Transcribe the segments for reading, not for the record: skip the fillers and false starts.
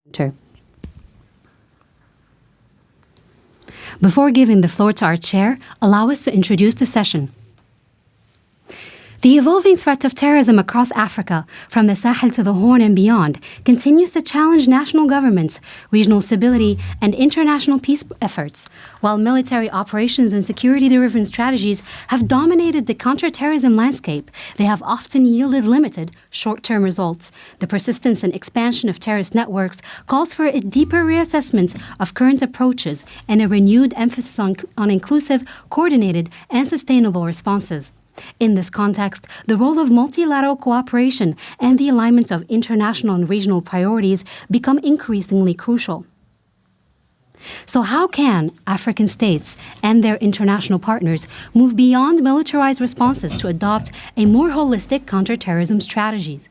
Center. Before giving the floor to our chair, allow us to introduce the session. The evolving threat of terrorism across Africa, from the Sahel to the Horn and beyond, continues to challenge national governments, regional stability, and international peace efforts. While military operations and security-driven strategies have dominated the counterterrorism landscape, they have often yielded limited, short-term results. The persistence and expansion of terrorist networks calls for a deeper reassessment of current approaches and a renewed emphasis on inclusive, coordinated, and sustainable responses. In this context, the role of multilateral cooperation and the alignment of international and regional priorities become increasingly crucial. So how can African states and their international partners move beyond militarized responses to adopt a more holistic counterterrorism strategies?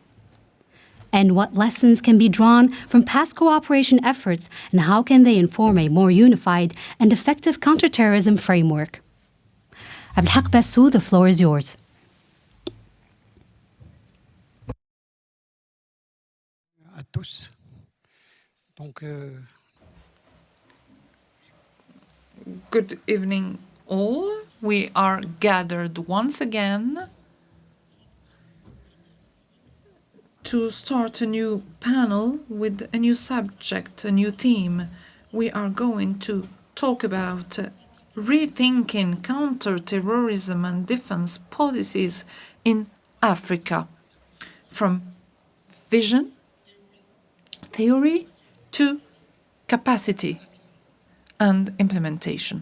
And what lessons can be drawn from past cooperation efforts, and how can they inform a more unified and effective counterterrorism framework? Abdelhak Bassou, the floor is yours. À tous. Donc, Good evening, all. We are gathered once again to start a new panel with a new subject, a new theme. We are going to talk about rethinking counterterrorism and defense policies in Africa, from vision, theory, to capacity and implementation.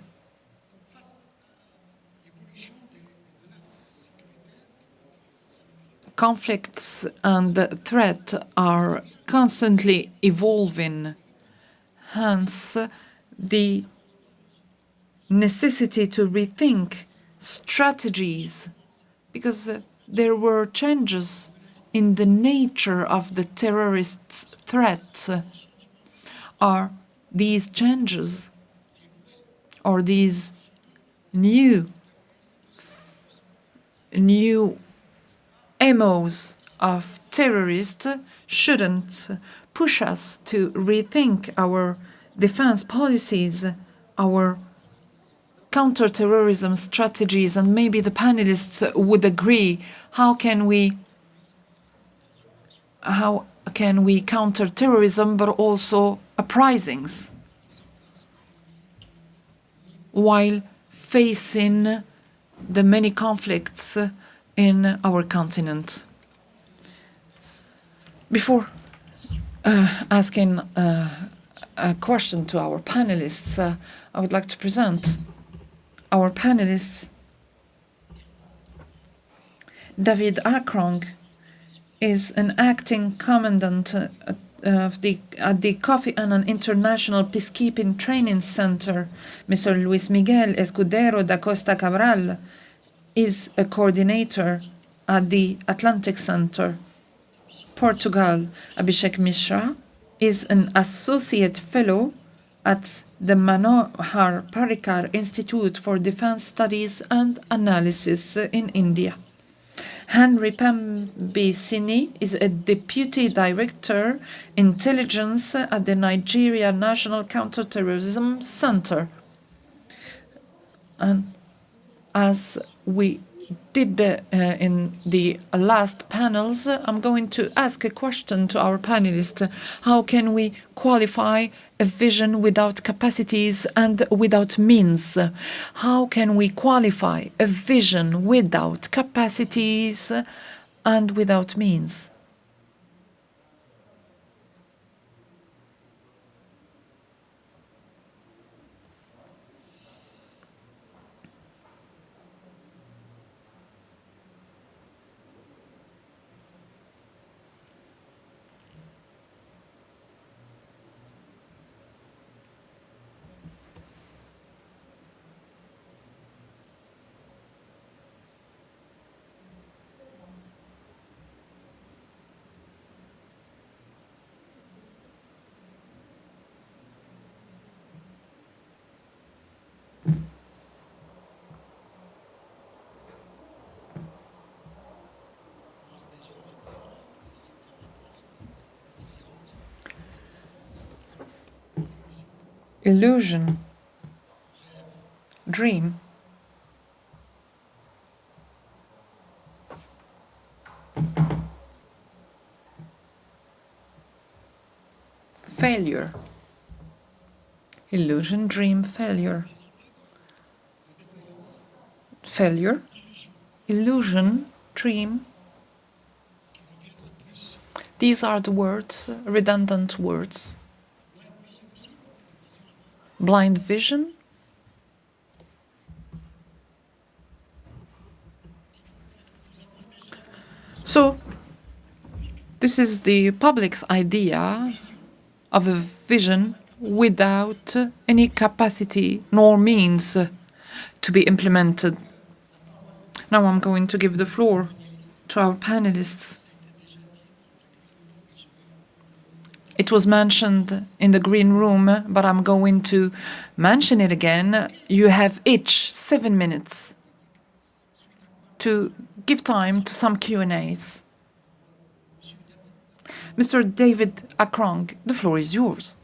Conflicts and threats are constantly evolving, hence the necessity to rethink strategies, because there were changes in the nature of the terrorists' threats. Are these changes or these new MOs of terrorists shouldn't push us to rethink our defense policies, our counterterrorism strategies, and maybe the panelists would agree. How can we counter terrorism but also uprisings while facing the many conflicts in our continent? Before asking a question to our panelists, I would like to present our panelists. David Akrong is an acting commandant at the Kofi Annan International Peacekeeping Training Center. Mr. Luis Miguel Escudero da Costa Cabral is a coordinator at the Atlantic Center. Portugal. Abhishek Mishra is an associate fellow at the Manohar Parrikar Institute for Defense Studies and Analysis in India. Henry Pambisini is a Deputy Director, Intelligence at the Nigeria National Counterterrorism Center. And as we did in the last panels, I'm going to ask a question to our panelists. How can we qualify a vision without capacities and without means? How can we qualify a vision without capacities and without means? illusion, dream, failure, illusion, dream, failure, failure, illusion, dream. These are the words, redundant words. Blind vision, so this is the public's idea of a vision without any capacity nor means to be implemented. Now I'm going to give the floor to our panelists. It was mentioned in the green room, but I'm going to mention it again. You have each 7 minutes to give time to some Q&As. Mr. David Akrong, the floor is yours.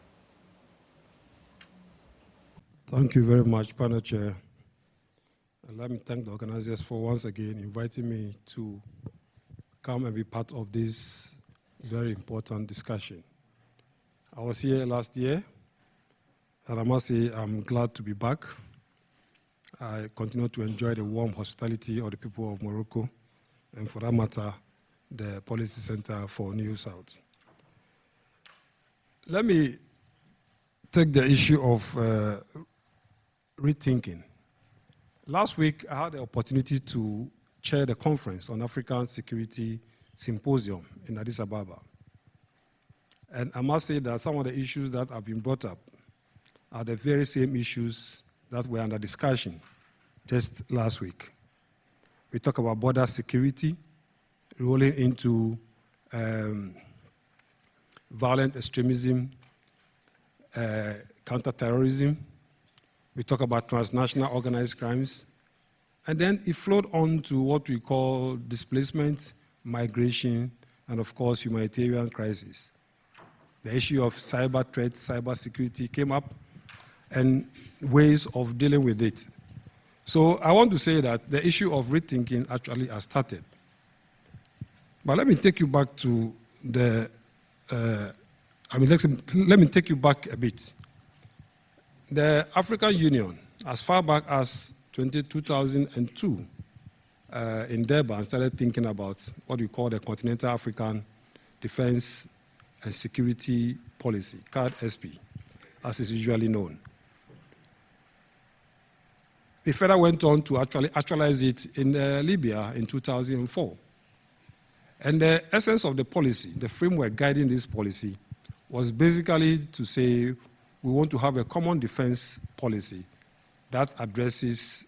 Thank you very much, Panel Chair. And let me thank the organizers for once again inviting me to come and be part of this very important discussion. I was here last year, and I must say I'm glad to be back. I continue to enjoy the warm hospitality of the people of Morocco, and for that matter, the Policy Center for New South. Let me take the issue of rethinking. Last week, I had the opportunity to chair the conference on African Security Symposium in Addis Ababa. And I must say that some of the issues that have been brought up are the very same issues that were under discussion just last week. We talk about border security, rolling into violent extremism, counterterrorism. We talk about transnational organized crimes. And then it flowed on to what we call displacement, migration, and of course, humanitarian crisis. The issue of cyber threats, cyber security came up, and ways of dealing with it. So I want to say that the issue of rethinking actually has started. But let me take you back to the, let me take you back a bit. The African Union, as far back as 2002, in Durban, started thinking about what we call the Continental African Defense and Security Policy, CAD-SP, as is usually known. They further went on to actualize it in Libya in 2004. And the essence of the policy, the framework guiding this policy, was basically to say we want to have a common defense policy that addresses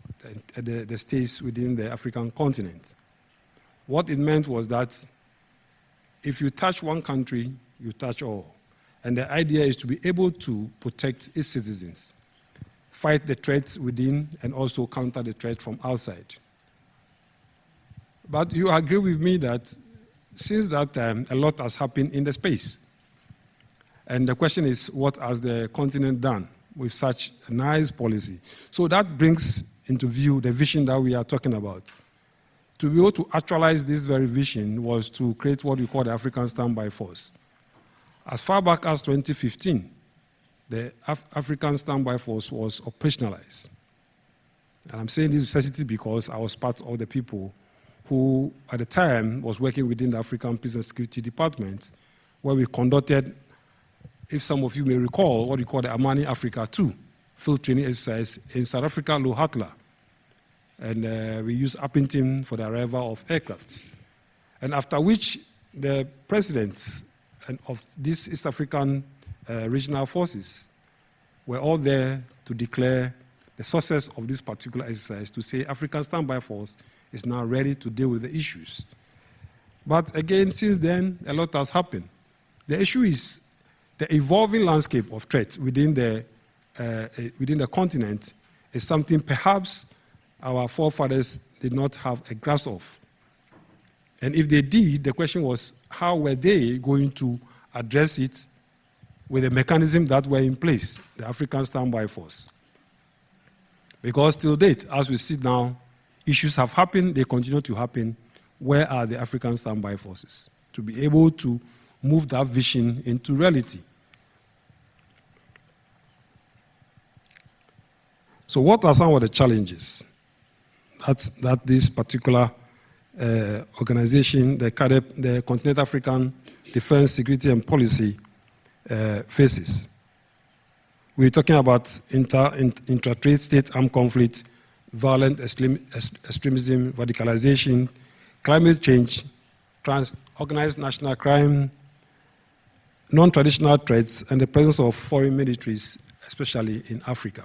the states within the African continent. What it meant was that if you touch one country, you touch all. And the idea is to be able to protect its citizens, fight the threats within, and also counter the threat from outside. But you agree with me that since that time, a lot has happened in the space. And the question is, what has the continent done with such a nice policy? So that brings into view the vision that we are talking about. To be able to actualize this very vision was to create what we call the African Standby Force. As far back as 2015, the African Standby Force was operationalized. And I'm saying this necessity because I was part of the people who, at the time, was working within the African Peace and Security Department, where we conducted, if some of you may recall, what we call the Amani Africa 2 field training exercise in South Africa, Luhatla. And we used Appington for the arrival of aircraft. And after which, the presidents of these East African regional forces were all there to declare the success of this particular exercise, to say African Standby Force is now ready to deal with the issues. But again, since then, a lot has happened. The issue is the evolving landscape of threats within the continent is something perhaps our forefathers did not have a grasp of. And if they did, the question was, how were they going to address it with the mechanism that were in place, the African Standby Force. Because till date, as we sit now, issues have happened, they continue to happen. Where are the African Standby Forces? To be able to move that vision into reality. So what are some of the challenges that this particular organization, the Continental African Defense, Security and Policy faces? We're talking about intra-trade state armed conflict, violent extremism, radicalization, climate change, organized national crime, non-traditional threats, and the presence of foreign militaries, especially in Africa.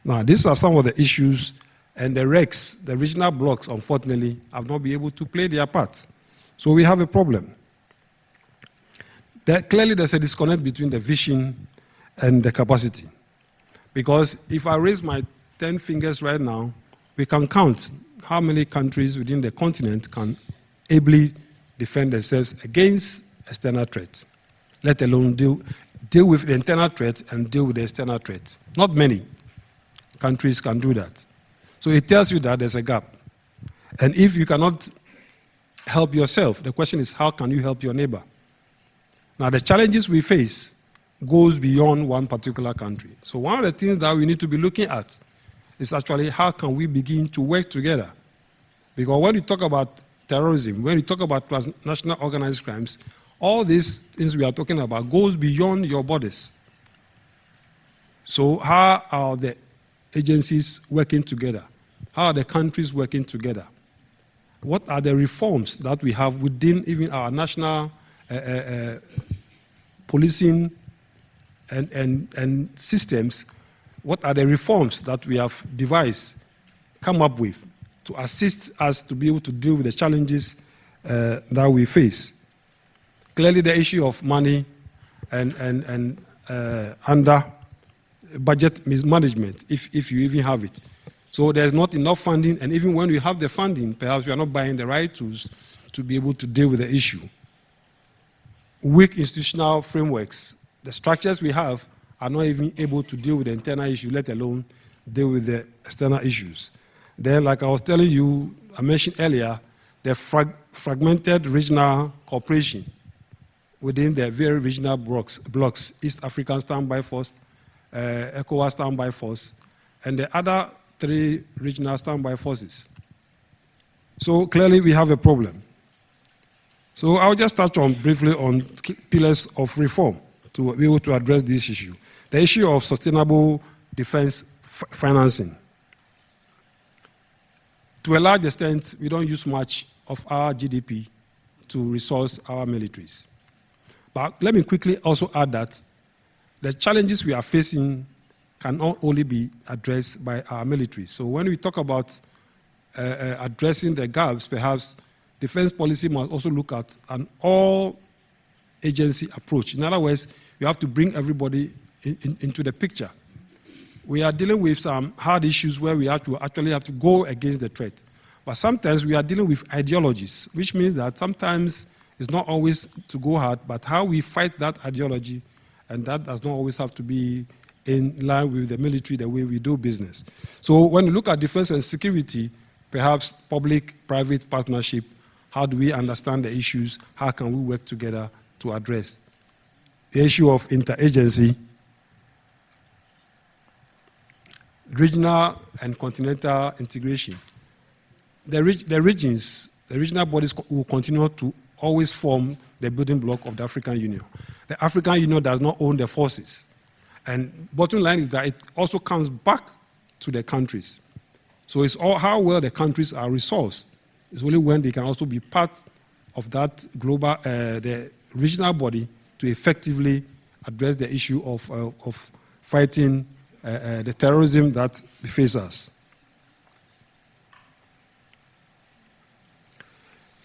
Now, these are some of the issues, and the RECs, the regional blocs, unfortunately, have not been able to play their part. So we have a problem. Clearly, there's a disconnect between the vision and the capacity. Because if I raise my 10 fingers right now, we can count how many countries within the continent can ably defend themselves against external threats, let alone deal with the internal threat and deal with the external threat. Not many countries can do that. So it tells you that there's a gap. And if you cannot help yourself, the question is, how can you help your neighbor? Now, the challenges we face goes beyond one particular country. So one of the things that we need to be looking at is actually how can we begin to work together? Because when you talk about terrorism, when you talk about transnational organized crimes, all these things we are talking about goes beyond your borders. So how are the agencies working together? How are the countries working together? What are the reforms that we have within even our national policing and systems? What are the reforms that we have devised, come up with, to assist us to be able to deal with the challenges that we face? Clearly, the issue of money and under budget mismanagement, if you even have it. So there's not enough funding, and even when we have the funding, perhaps we are not buying the right tools to be able to deal with the issue. Weak institutional frameworks, the structures we have are not even able to deal with the internal issue, let alone deal with the external issues. Then, like I was telling you, I mentioned earlier, the fragmented regional cooperation within the very regional blocks, East African Standby Force, ECOWAS Standby Force, and the other 3 regional standby forces. So clearly we have a problem. So I'll just touch on briefly on pillars of reform to be able to address this issue. The issue of sustainable defense financing. To a large extent, we don't use much of our GDP to resource our militaries. But let me quickly also add that the challenges we are facing cannot only be addressed by our military. So when we talk about addressing the gaps, perhaps defense policy must also look at an all-agency approach. In other words, you have to bring everybody into the picture. We are dealing with some hard issues where we actually have to go against the threat. But sometimes we are dealing with ideologies, which means that sometimes it's not always to go hard, but how we fight that ideology, and that does not always have to be in line with the military, the way we do business. So when you look at defense and security, perhaps public-private partnership, how do we understand the issues? How can we work together to address the issue of interagency, regional and continental integration? The regional bodies will continue to always form the building block of the African Union. The African Union does not own the forces. And bottom line is that it also comes back to the countries. So it's all how well the countries are resourced. It's only when they can also be part of that global, the regional body to effectively address the issue of fighting the terrorism that faces us.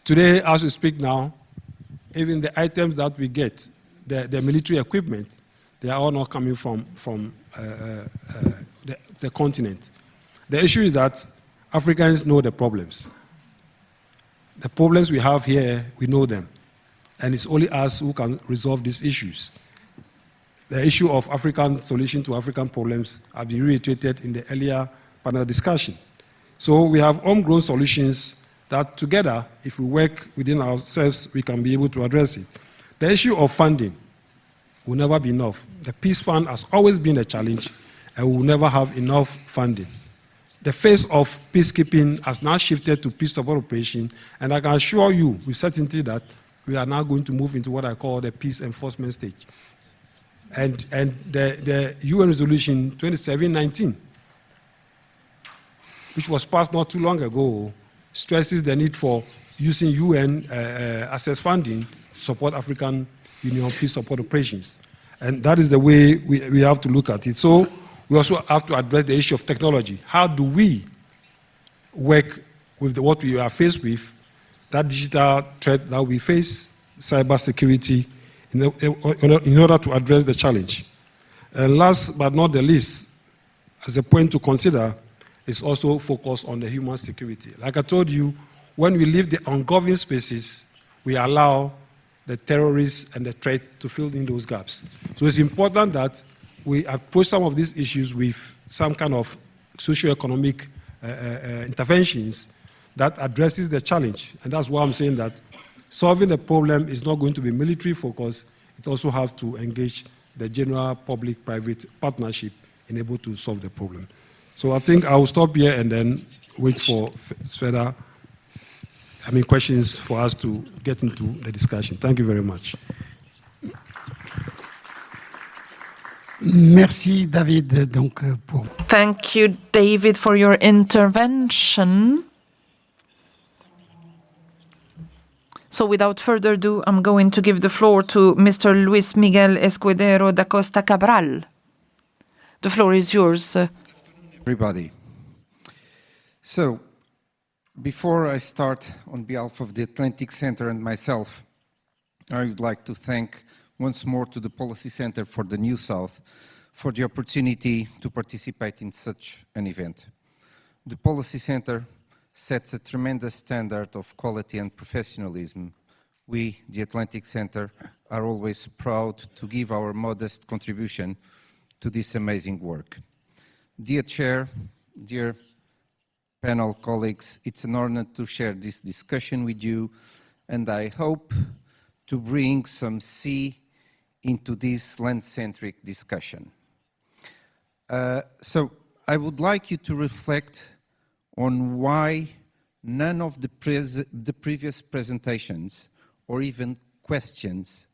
Today, as we speak now, even the items that we get, the military equipment, they are all not coming from the continent. The issue is that Africans know the problems. The problems we have here, we know them. And it's only us who can resolve these issues. The issue of African solution to African problems have been reiterated in the earlier panel discussion. So we have homegrown solutions that together, if we work within ourselves, we can be able to address it. The issue of funding will never be enough. The Peace Fund has always been a challenge, and we will never have enough funding. The face of peacekeeping has now shifted to peace support operation, and I can assure you with certainty that we are now going to move into what I call the peace enforcement stage. And the UN resolution 2719, which was passed not too long ago, stresses the need for using UN access funding to support African Union peace support operations. And that is the way we have to look at it. So we also have to address the issue of technology. How do we work with what we are faced with, that digital threat that we face, cyber security, in order to address the challenge? And last but not the least, as a point to consider, is also focus on the human security. Like I told you, when we leave the ungoverned spaces, we allow the terrorists and the threat to fill in those gaps. So it's important that we approach some of these issues with some kind of socio-economic interventions that addresses the challenge. And that's why I'm saying that solving the problem is not going to be military focused. It also has to engage the general public-private partnership in able to solve the problem. So I think I will stop here and then wait for further questions for us to get into the discussion. Thank you very much. Merci, David. Thank you, David, for your intervention. So without further ado, I'm going to give the floor to Mr. Luis Miguel Escudero da Costa Cabral. The floor is yours. Everybody. So, before I start, on behalf of the Atlantic Center and myself, I would like to thank once more to the Policy Center for the New South for the opportunity to participate in such an event. The Policy Center sets a tremendous standard of quality and professionalism. We, the Atlantic Center, are always proud to give our modest contribution to this amazing work. Dear Chair, dear panel colleagues, it's an honor to share this discussion with you, and I hope to bring some sea into this land-centric discussion. So I would like you to reflect on why none of the previous presentations or even questions,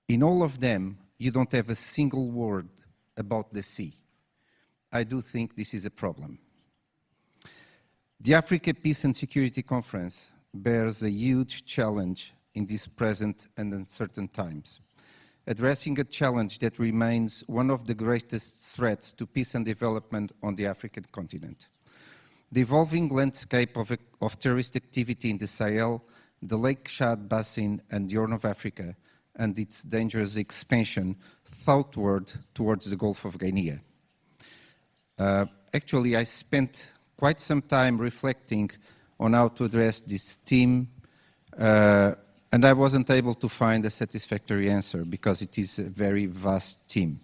in all of them, you don't have a single word about the sea. I do think this is a problem. The Africa Peace and Security Conference bears a huge challenge in these present and uncertain times, addressing a challenge that remains one of the greatest threats to peace and development on the African continent. The evolving landscape of terrorist activity in the Sahel, the Lake Chad Basin and the Horn of Africa, and its dangerous expansion southward towards the Gulf of Guinea. Actually, I spent quite some time reflecting on how to address this theme, and I wasn't able to find a satisfactory answer because it is a very vast theme.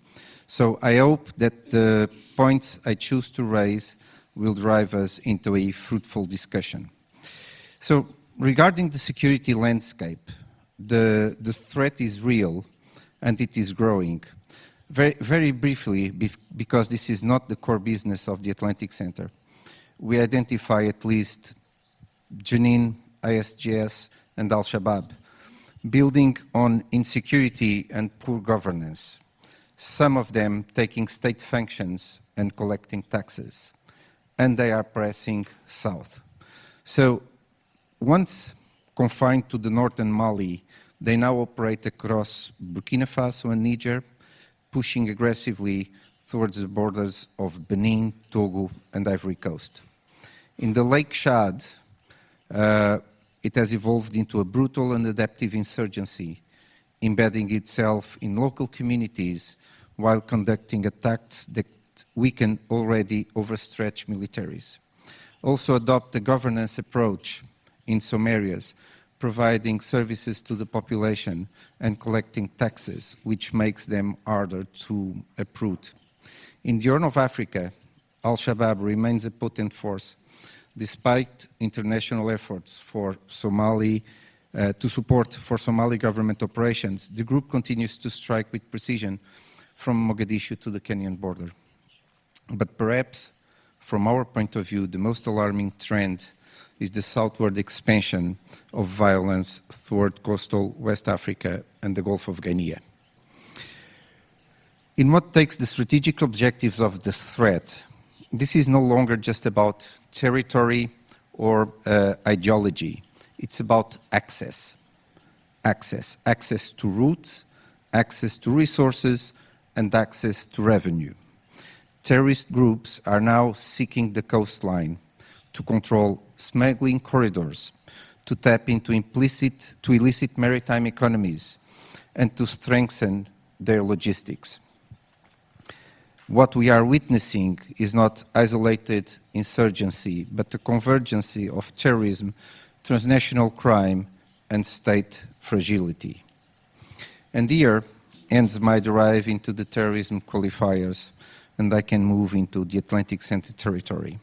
So I hope that the points I choose to raise will drive us into a fruitful discussion. So regarding the security landscape, the threat is real and it is growing. Very briefly, because this is not the core business of the Atlantic Center, we identify at least Jenin, ISGS, and Al-Shabaab, building on insecurity and poor governance, some of them taking state functions and collecting taxes, and they are pressing south. So once confined to the northern Mali, they now operate across Burkina Faso and Niger, pushing aggressively towards the borders of Benin, Togo, and Ivory Coast. In the Lake Chad, it has evolved into a brutal and adaptive insurgency, embedding itself in local communities while conducting attacks that weaken already overstretched militaries. Also adopt a governance approach in some areas, providing services to the population and collecting taxes, which makes them harder to uproot. In the Horn of Africa, Al-Shabaab remains a potent force, despite international efforts for to support Somali government operations. The group continues to strike with precision from Mogadishu to the Kenyan border. But perhaps, from our point of view, the most alarming trend is the southward expansion of violence toward coastal West Africa and the Gulf of Guinea. In what takes the strategic objectives of the threat, this is no longer just about territory or ideology. It's about access. Access to routes, access to resources, and access to revenue. Terrorist groups are now seeking the coastline to control smuggling corridors, to tap into illicit maritime economies, and to strengthen their logistics. What we are witnessing is not isolated insurgency, but the convergence of terrorism, transnational crime, and state fragility. And here ends my dive into the terrorism qualifiers, and I can move into the Atlantic Center territory.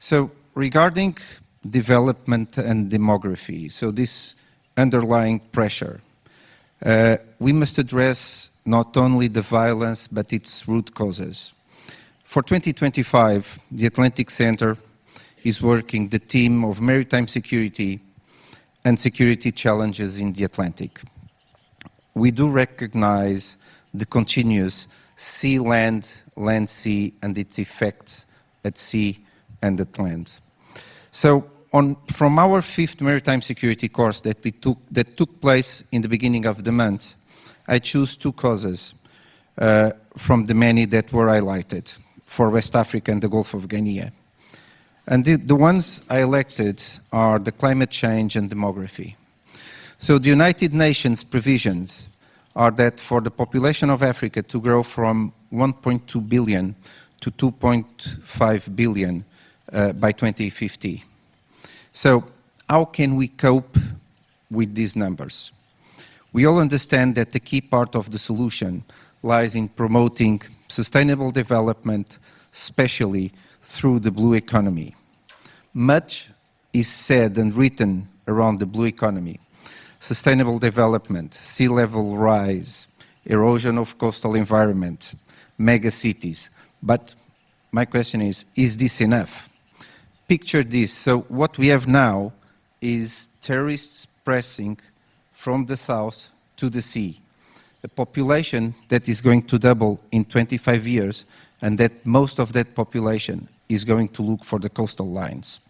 So regarding development and demography, so this underlying pressure, we must address not only the violence, but its root causes. For 2025, the Atlantic Center is working the theme of maritime security and security challenges in the Atlantic. We do recognize the continuous sea-land, land-sea, and its effects at sea and at land. So from our 5th Maritime Security course that took place in the beginning of the month, I choose 2 causes from the many that were highlighted for West Africa and the Gulf of Guinea. And the ones I elected are the climate change and demography. So the United Nations provisions are that for the population of Africa to grow from 1.2 billion to 2.5 billion by 2050. So how can we cope with these numbers? We all understand that the key part of the solution lies in promoting sustainable development, especially through the blue economy. Much is said and written around the blue economy. Sustainable development, sea level rise, erosion of coastal environment, mega cities. But my question is this enough? Picture this. So what we have now is terrorists pressing from the south to the sea. A population that is going to double in 25 years, and that most of that population is going to look for the coastal lines.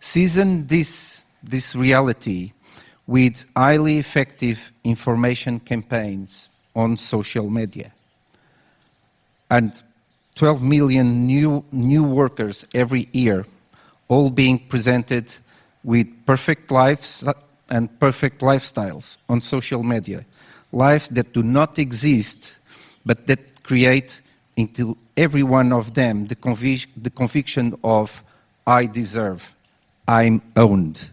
Season this reality with highly effective information campaigns on social media. And 12 million new workers every year, all being presented with perfect lives and perfect lifestyles on social media. Lives that do not exist, but that create into every one of them the conviction of, I deserve, I'm owned.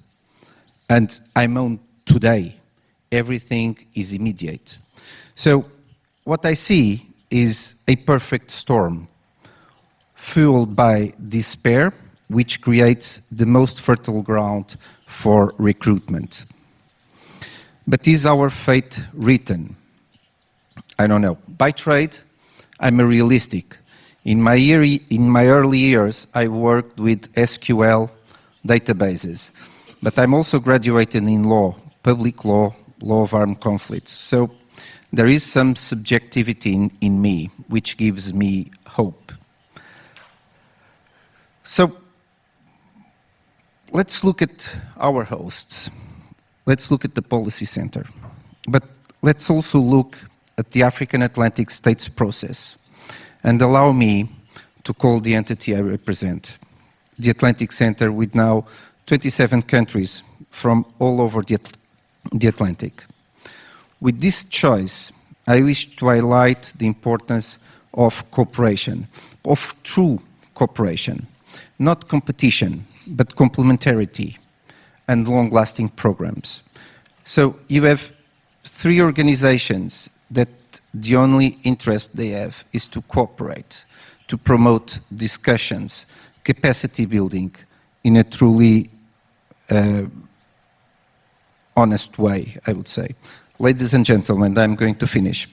And I'm owned today. Everything is immediate. So what I see is a perfect storm, fueled by despair, which creates the most fertile ground for recruitment. But is our fate written? I don't know. By trade, I'm a realistic. In my early years, I worked with SQL databases. But I'm also graduated in law, public law, law of armed conflicts. So there is some subjectivity in me, which gives me hope. So let's look at our hosts. Let's look at the policy center. But let's also look at the African Atlantic States process. And allow me to call the entity I represent, the Atlantic Center, with now 27 countries from all over the Atlantic. With this choice, I wish to highlight the importance of cooperation, of true cooperation, not competition, but complementarity, and long-lasting programs. So you have 3 organizations that the only interest they have is to cooperate, to promote discussions, capacity building in a truly honest way, I would say. Ladies and gentlemen, I'm going to finish.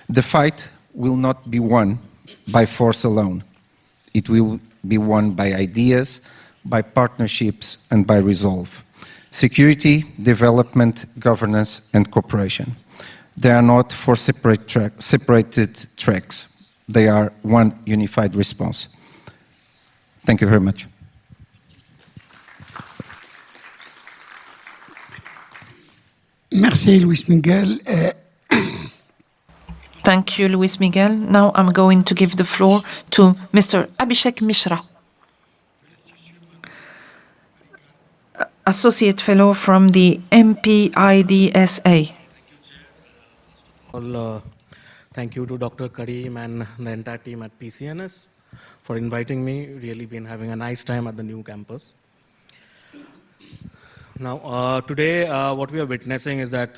The fight will not be won by force alone. It will be won by ideas, by partnerships, and by resolve. Security, development, governance, and cooperation. They are not 4 separated tracks. They are one unified response. Thank you very much. Merci, Luis Miguel. Thank you, Luis Miguel. Now I'm going to give the floor to Mr. Abhishek Mishra, Associate Fellow from the MPIDSA. Thank you to Dr. Karim and the entire team at PCNS for inviting me. Really been having a nice time at the new campus. Now, today, what we are witnessing is that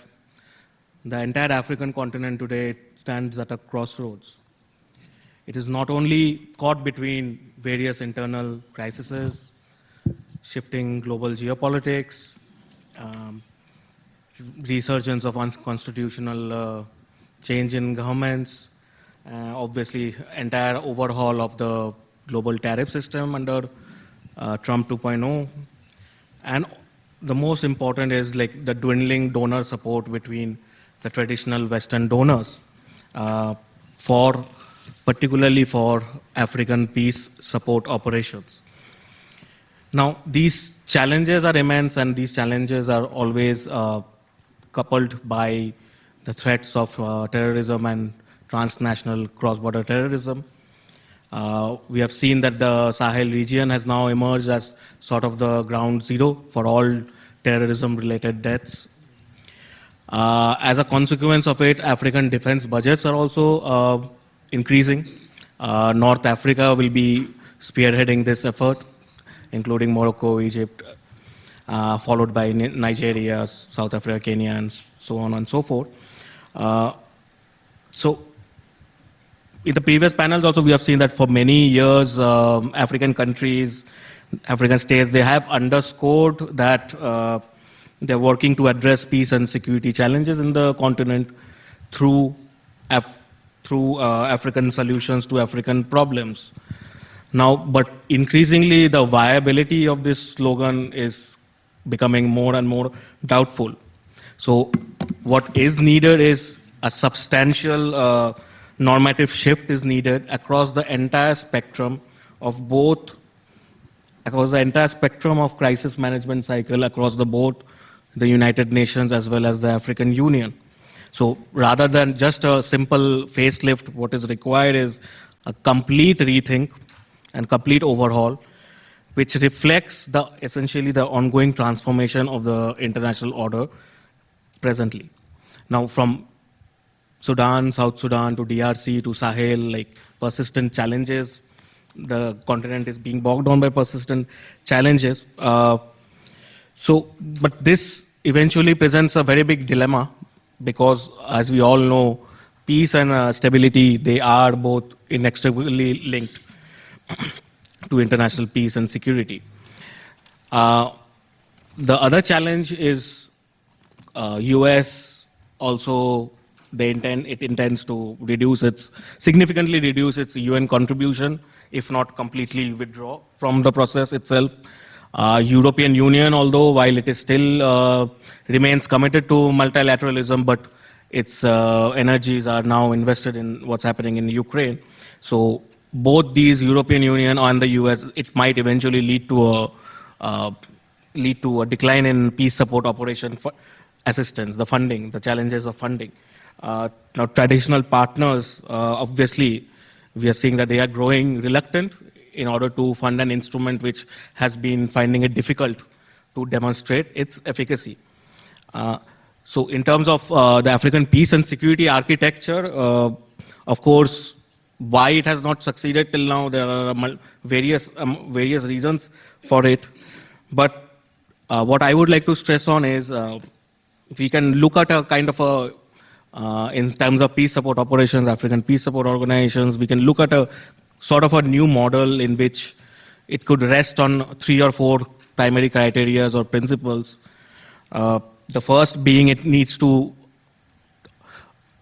the entire African continent today stands at a crossroads. It is not only caught between various internal crises, shifting global geopolitics, resurgence of unconstitutional change in governments, obviously entire overhaul of the global tariff system under Trump 2.0, and the most important is like the dwindling donor support between the traditional Western donors, particularly for African peace support operations. Now, these challenges are immense, and these challenges are always coupled by the threats of terrorism and transnational cross-border terrorism. We have seen that the Sahel region has now emerged as sort of the ground zero for all terrorism-related deaths. As a consequence of it, African defense budgets are also increasing. North Africa will be spearheading this effort, including Morocco, Egypt, followed by Nigeria, South Africa, Kenya, and so on and so forth. So in the previous panels also, we have seen that for many years, African countries, African states, they have underscored that they're working to address peace and security challenges in the continent through African solutions to African problems. Now, but increasingly, the viability of this slogan is becoming more and more doubtful. So what is needed is a substantial normative shift is needed across the entire spectrum of crisis management cycle across the both the United Nations as well as the African Union. So rather than just a simple facelift, what is required is a complete rethink and complete overhaul, which reflects essentially the ongoing transformation of the international order presently. Now, from Sudan, South Sudan to DRC to Sahel, like persistent challenges, the continent is being bogged down by persistent challenges. But this eventually presents a very big dilemma because, as we all know, peace and stability, they are both inextricably linked to international peace and security. The other challenge is US also, it intends to significantly reduce its UN contribution, if not completely withdraw from the process itself. European Union, although while it is still remains committed to multilateralism, but its energies are now invested in what's happening in Ukraine. So both these European Union and the US, it might eventually lead to a decline in peace support operation for assistance, the funding, the challenges of funding. Now, traditional partners, obviously, we are seeing that they are growing reluctant in order to fund an instrument which has been finding it difficult to demonstrate its efficacy. So in terms of the African peace and security architecture, of course, why it has not succeeded till now, there are various reasons for it. But what I would like to stress on is we can look at a kind of a, in terms of peace support operations, African peace support organizations, we can look at a sort of a new model in which it could rest on 3 or 4 primary criteria or principles. The first being it needs to,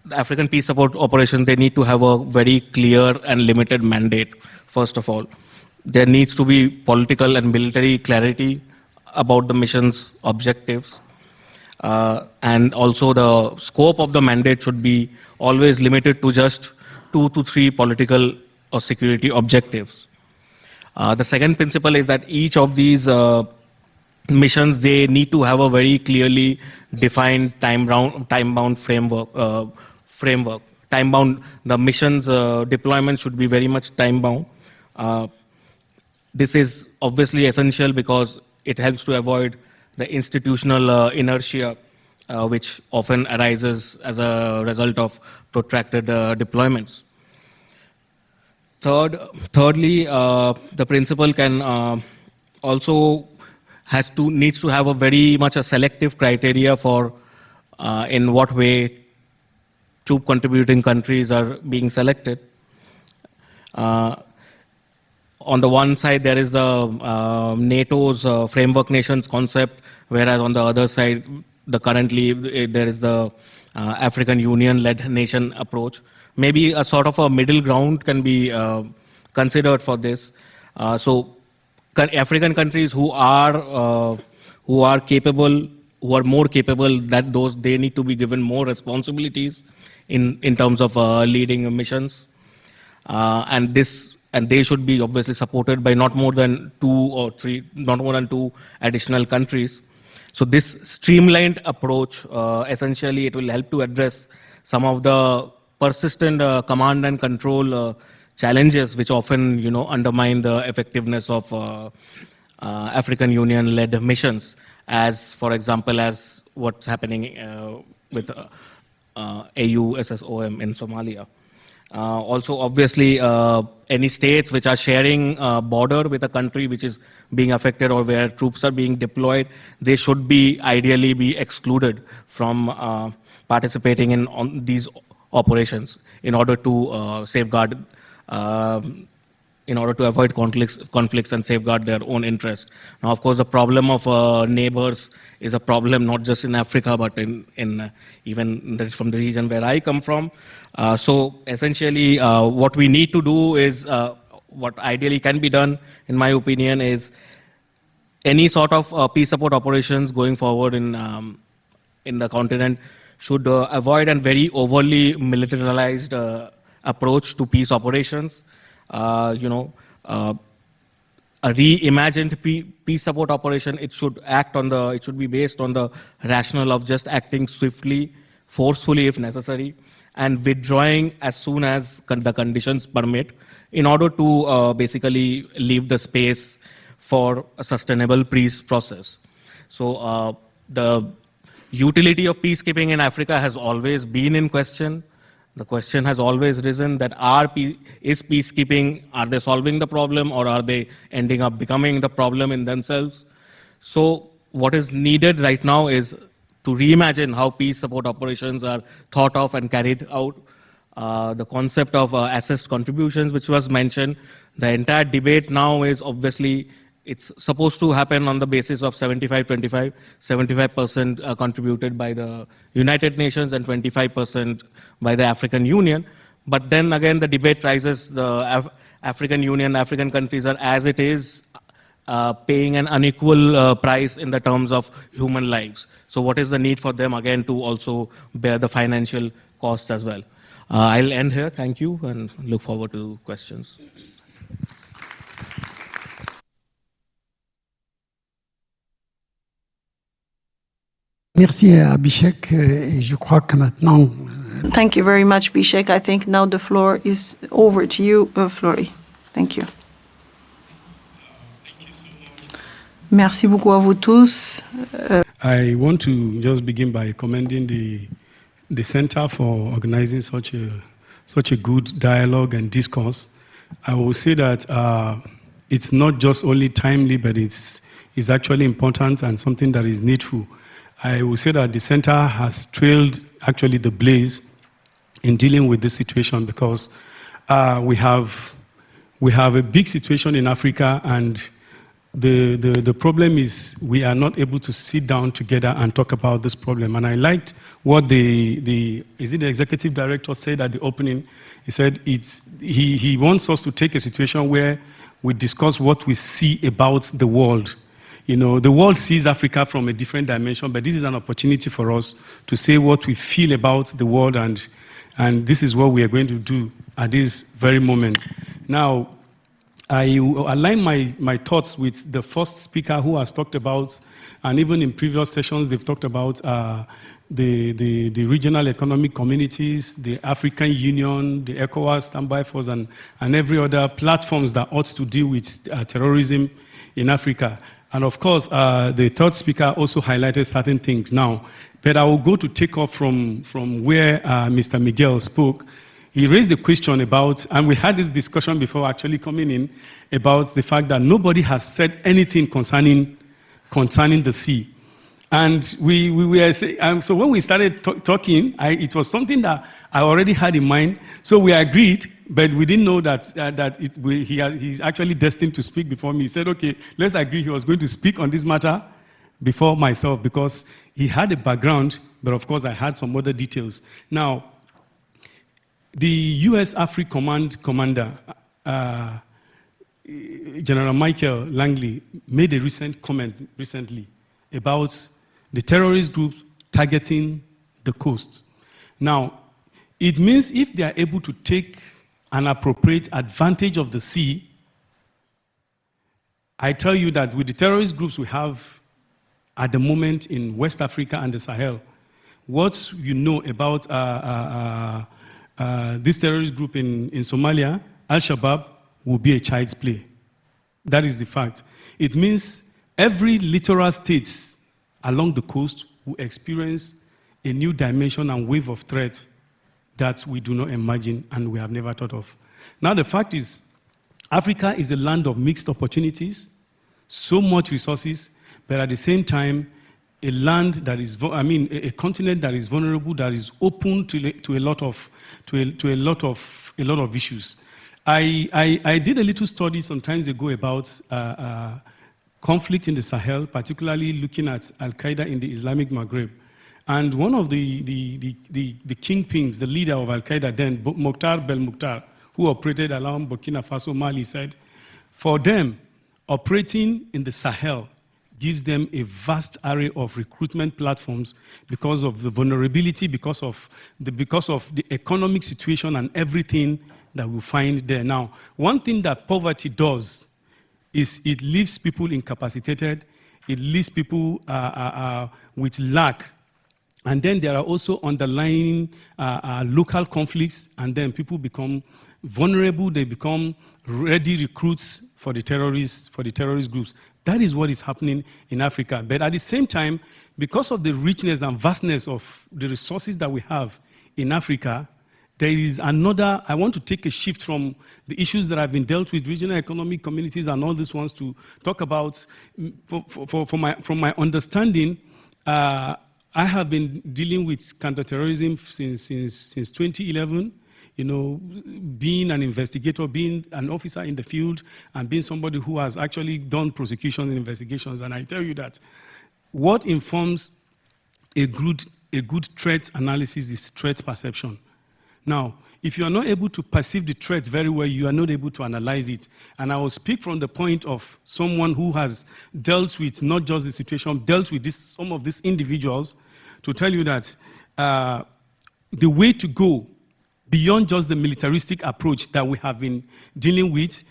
the African peace support operation, they need to have a very clear and limited mandate, first of all. There needs to be political and military clarity about the mission's objectives. And also the scope of the mandate should be always limited to just 2 to 3 political or security objectives. The second principle is that each of these missions, they need to have a very clearly defined time-bound framework. Time-bound, the mission's deployment should be very much time-bound. This is obviously essential because it helps to avoid the institutional inertia which often arises as a result of protracted deployments. Thirdly, the principle can also needs to have a very much a selective criteria for in what way troop contributing countries are being selected. On the one side, there is the NATO's framework nations concept, whereas on the other side, currently there is the African Union-led nation approach. Maybe a sort of a middle ground can be considered for this. So African countries who are capable, who are more capable, that they need to be given more responsibilities in terms of leading missions, and they should be obviously supported by not more than 2 additional countries. So this streamlined approach, essentially, it will help to address some of the persistent command and control challenges which often, undermine the effectiveness of African Union-led missions, as, for example, as what's happening with AUSSOM in Somalia. Also, obviously, any states which are sharing border with a country which is being affected or where troops are being deployed, they should ideally be excluded from participating in these operations in order to safeguard, in order to avoid conflicts and safeguard their own interests. Now, of course, the problem of neighbors is a problem not just in Africa, but even from the region where I come from. So essentially, what we need to do is, what ideally can be done, in my opinion, is any sort of peace support operations going forward in the continent should avoid a very overly militarized approach to peace operations. A reimagined peace support operation, it should be based on the rationale of just acting swiftly, forcefully if necessary, and withdrawing as soon as the conditions permit, in order to basically leave the space for a sustainable peace process. So the utility of peacekeeping in Africa has always been in question. The question has always risen that is peacekeeping, are they solving the problem, or are they ending up becoming the problem in themselves? So what is needed right now is to reimagine how peace support operations are thought of and carried out. The concept of assessed contributions, which was mentioned, the entire debate now is obviously, it's supposed to happen on the basis of 75-25, 75% contributed by the United Nations and 25% by the African Union. But then again, the debate rises, the African Union, African countries are, as it is, paying an unequal price in the terms of human lives. So what is the need for them, again, to also bear the financial cost as well? I'll end here, thank you, and look forward to questions. Merci Abhishek, et je crois que maintenant... Thank you very much, Bishek. I think now the floor is over to you, Flory. Thank you. Merci beaucoup à vous tous. I want to just begin by commending the Center for organizing such a good dialogue and discourse. I will say that it's not just only timely, but it's is actually important and something that is needful. I will say that the center has trailed actually the blaze in dealing with this situation because we have a big situation in Africa, and the problem is we are not able to sit down together and talk about this problem. And I liked what the executive director said at the opening. He said he wants us to take a situation where we discuss what we see about the world. You know, the world sees Africa from a different dimension, but this is an opportunity for us to say what we feel about the world, and this is what we are going to do at this very moment. Now, I align my thoughts with the first speaker who has talked about, and even in previous sessions, they've talked about the regional economic communities, the African Union, the ECOWAS Standby Force, and every other platforms that ought to deal with terrorism in Africa. And of course, the third speaker also highlighted certain things now. But I will go to take off from where Mr. Miguel spoke. He raised the question about, and we had this discussion before actually coming in, about the fact that nobody has said anything concerning the sea. And we were saying, so when we started talking, it was something that I already had in mind. So we agreed, but we didn't know that he's actually destined to speak before me. He said, okay, let's agree he was going to speak on this matter before myself, because he had a background, but of course I had some other details. Now, the U.S. Africa Command commander, General Michael Langley, made a recent comment recently about the terrorist groups targeting the coast. Now, it means if they are able to take an appropriate advantage of the sea, I tell you that with the terrorist groups we have at the moment in West Africa and the Sahel, what you know about this terrorist group in Somalia, Al-Shabaab, will be a child's play. That is the fact. It means every littoral states along the coast will experience a new dimension and wave of threats that we do not imagine and we have never thought of. Now the fact is, Africa is a land of mixed opportunities, so much resources, but at the same time, a land that is, a continent that is vulnerable, that is open to a lot of issues. I did a little study some time ago about conflict in the Sahel, particularly looking at Al-Qaeda in the Islamic Maghreb. And one of the kingpins, the leader of Al-Qaeda then, Mokhtar Belmokhtar, who operated around Burkina Faso, Mali, said, for them, operating in the Sahel gives them a vast array of recruitment platforms because of the vulnerability, because of the economic situation and everything that we find there. Now, one thing that poverty does is it leaves people incapacitated, it leaves people with lack, and then there are also underlying local conflicts, and then people become vulnerable, they become ready recruits for the terrorist groups. That is what is happening in Africa. But at the same time, because of the richness and vastness of the resources that we have in Africa, there is another, I want to take a shift from the issues that have been dealt with, regional economic communities and all these ones, to talk about, from my understanding, I have been dealing with counterterrorism since 2011. You know, being an investigator, being an officer in the field, and being somebody who has actually done prosecutions and investigations. And I tell you that what informs a good threat analysis is threat perception. Now, if you are not able to perceive the threat very well, you are not able to analyze it. And I will speak from the point of someone who has dealt with not just the situation, dealt with some of these individuals, to tell you that the way to go beyond just the militaristic approach that we have been dealing with,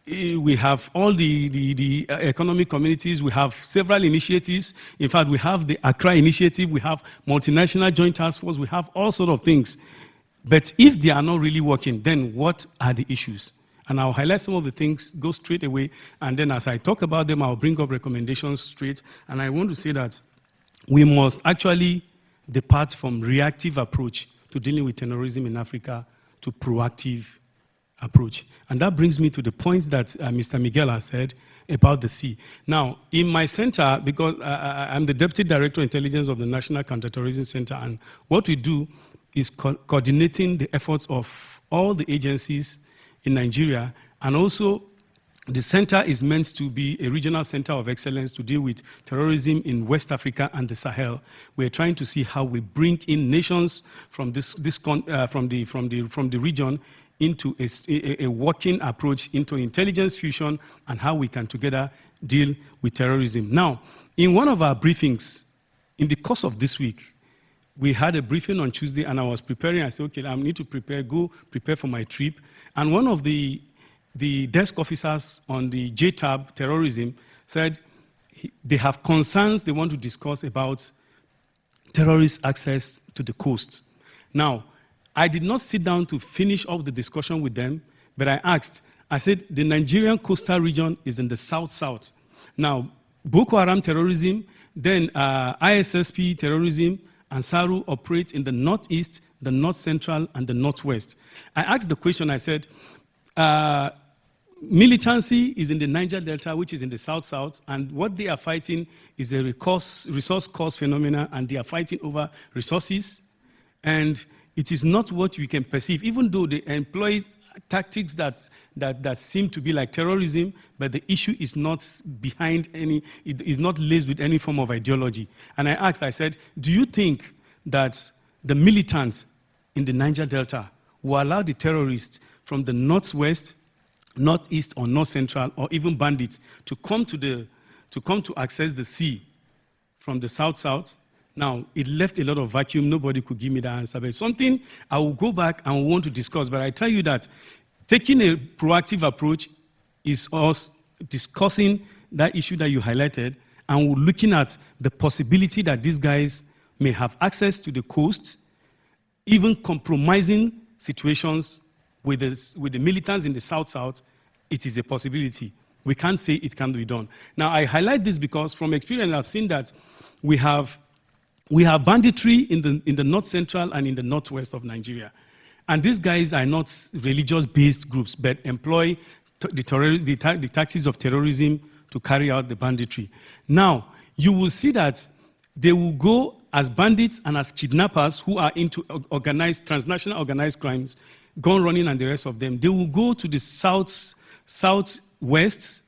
we have all the economic communities, we have several initiatives. In fact, we have the Accra Initiative, we have multinational joint task force, we have all sorts of things. But if they are not really working, then what are the issues? And I'll highlight some of the things, go straight away, and then as I talk about them, I'll bring up recommendations straight. And I want to say that we must actually depart from reactive approach to dealing with terrorism in Africa to proactive approach. And that brings me to the point that Mr. Miguel has said about the sea. Now, in my center, because I'm the Deputy Director of Intelligence of the National Counterterrorism Center, and what we do is coordinating the efforts of all the agencies in Nigeria, and also the center is meant to be a regional center of excellence to deal with terrorism in West Africa and the Sahel. We're trying to see how we bring in nations from the region into a working approach into intelligence fusion and how we can together deal with terrorism. Now, in one of our briefings, in the course of this week, we had a briefing on Tuesday, and I was preparing. I said, okay, I need to go prepare for my trip. And one of the desk officers on the JTAB terrorism said they have concerns they want to discuss about terrorist access to the coast. Now, I did not sit down to finish up the discussion with them, but I said, the Nigerian coastal region is in the south-south. Now, Boko Haram terrorism, then ISSP terrorism, and SARU operates in the northeast, the north central, and the northwest. I asked the question, I said, militancy is in the Niger Delta, which is in the south-south, and what they are fighting is a resource cost phenomena, and they are fighting over resources, and it is not what we can perceive, even though they employ tactics that seem to be like terrorism, but the issue is not behind it is not laced with any form of ideology. And I said, do you think that the militants in the Niger Delta will allow the terrorists from the northwest, northeast, or north central, or even bandits to come to access the sea from the south-south? Now, it left a lot of vacuum. Nobody could give me that answer. But it's something I will go back and want to discuss. But I tell you that taking a proactive approach is us discussing that issue that you highlighted, and we're looking at the possibility that these guys may have access to the coast, even compromising situations with the militants in the south-south. It is a possibility. We can't say it can be done. Now, I highlight this because from experience, I've seen that we have banditry in the north central and in the northwest of Nigeria. And these guys are not religious-based groups, but employ the tactics of terrorism to carry out the banditry. Now, you will see that they will go as bandits and as kidnappers who are into transnational organized crimes, gun running and the rest of them. They will go to the southwest,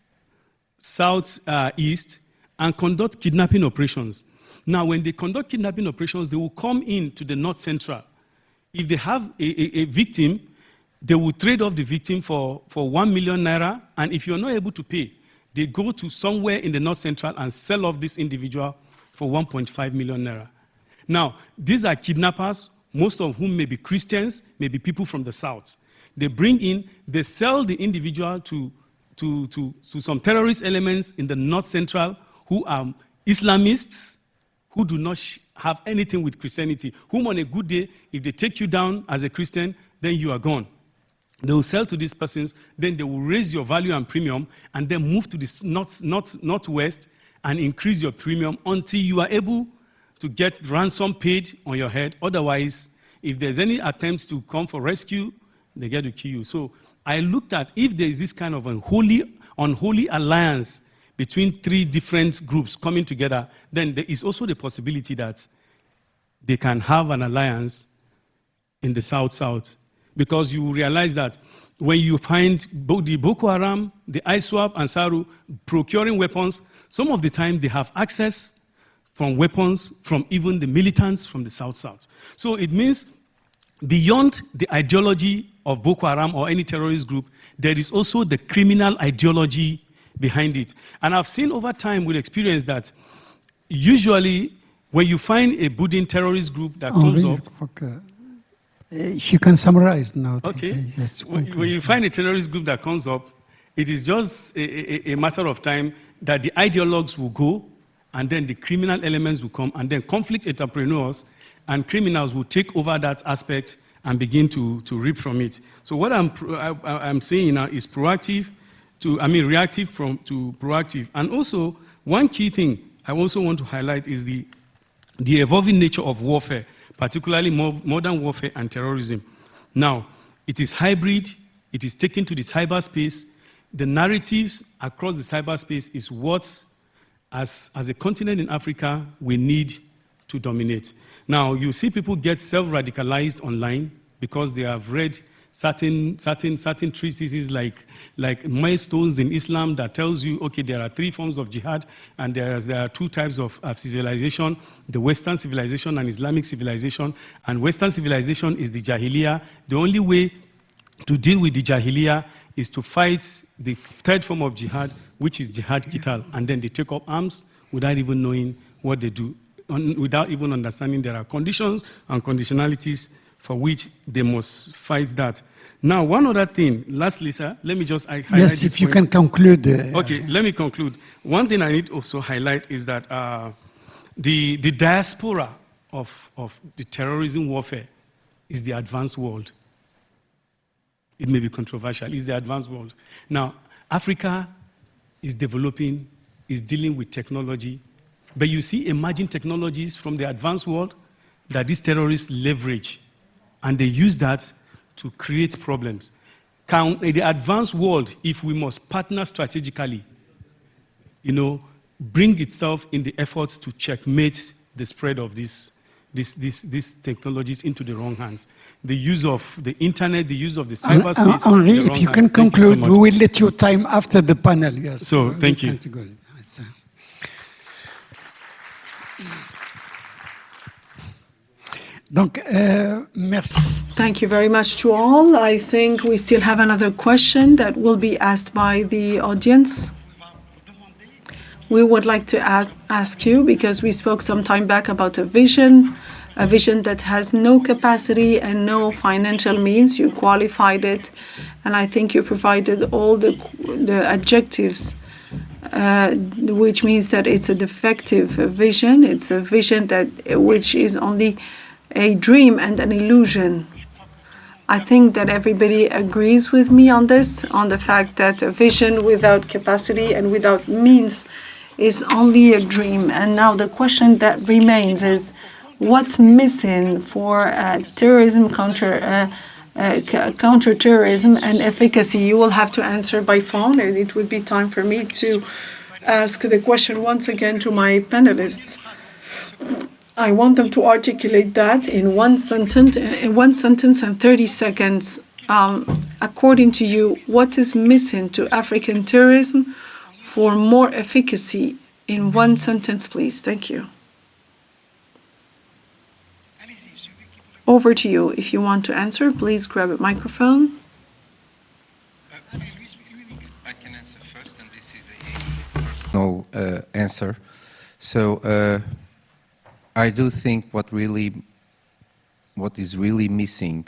southeast, and conduct kidnapping operations. Now, when they conduct kidnapping operations, they will come in to the north central. If they have a victim, they will trade off the victim for 1 million naira, and if you're not able to pay, they go to somewhere in the north central and sell off this individual for 1.5 million naira. Now, these are kidnappers, most of whom may be Christians, may be people from the south. They they sell the individual to some terrorist elements in the north central who are Islamists, who do not have anything with Christianity, whom on a good day, if they take you down as a Christian, then you are gone. They will sell to these persons, then they will raise your value and premium, and then move to the northwest and increase your premium until you are able to get ransom paid on your head. Otherwise, if there's any attempts to come for rescue, they get to kill you. So I looked at if there is this kind of unholy alliance between three different groups coming together, then there is also the possibility that they can have an alliance in the south-south. Because you realize that when you find the Boko Haram, the ISWAP, and SARU procuring weapons, some of the time they have access from weapons from even the militants from the south-south. So it means beyond the ideology of Boko Haram or any terrorist group, there is also the criminal ideology behind it. And I've seen over time with experience that usually when you find a budding terrorist group that comes up... You can summarize now. Okay. Yes, when you find a terrorist group that comes up, it is just a matter of time that the ideologues will go, and then the criminal elements will come, and then conflict entrepreneurs and criminals will take over that aspect and begin to reap from it. So what I'm saying now is reactive to proactive. And also, one key thing I also want to highlight is the evolving nature of warfare, particularly modern warfare and terrorism. Now, it is hybrid, it is taken to the cyberspace. The narratives across the cyberspace is what, as a continent in Africa, we need to dominate. Now, you see people get self-radicalized online because they have read certain treatises like milestones in Islam that tells you, okay, there are 3 forms of jihad, and there are 2 types of civilization, the Western civilization and Islamic civilization. And Western civilization is the Jahiliyyah. The only way to deal with the Jahiliyyah is to fight the 3rd form of jihad, which is jihad qital, and then they take up arms without even knowing what they do, without even understanding there are conditions and conditionalities for which they must fight that. Now, one other thing, lastly, sir, let me just highlight Yes, this if you point. can conclude. Okay, let me conclude. One thing I need also highlight is that the diaspora of the terrorism warfare is the advanced world. It may be controversial, it's the advanced world. Now, Africa is developing, is dealing with technology, but you see emerging technologies from the advanced world that these terrorists leverage, and they use that to create problems. Can the advanced world, if we must partner strategically, bring itself in the efforts to checkmate the spread of these technologies into the wrong hands? The use of the internet, the use of the cyberspace. Henri, if you can conclude, we will let you time after the panel. Yes. So, thank you. Donc, merci. Thank you very much to all. I think we still have another question that will be asked by the audience. We would like to ask you, because we spoke some time back about a vision that has no capacity and no financial means. You qualified it, and I think you provided all the adjectives, which means that it's a defective vision. It's a vision which is only a dream and an illusion. I think that everybody agrees with me on this, on the fact that a vision without capacity and without means is only a dream. And now the question that remains is, what's missing for terrorism, counterterrorism and efficacy? You will have to answer by phone, and it would be time for me to ask the question once again to my panelists. I want them to articulate that in one sentence and 30 seconds. According to you, what is missing to African terrorism for more efficacy? In one sentence, please. Thank you. Over to you. If you want to answer, please grab a microphone. I can answer first, and this is a personal answer. So I do think what is really missing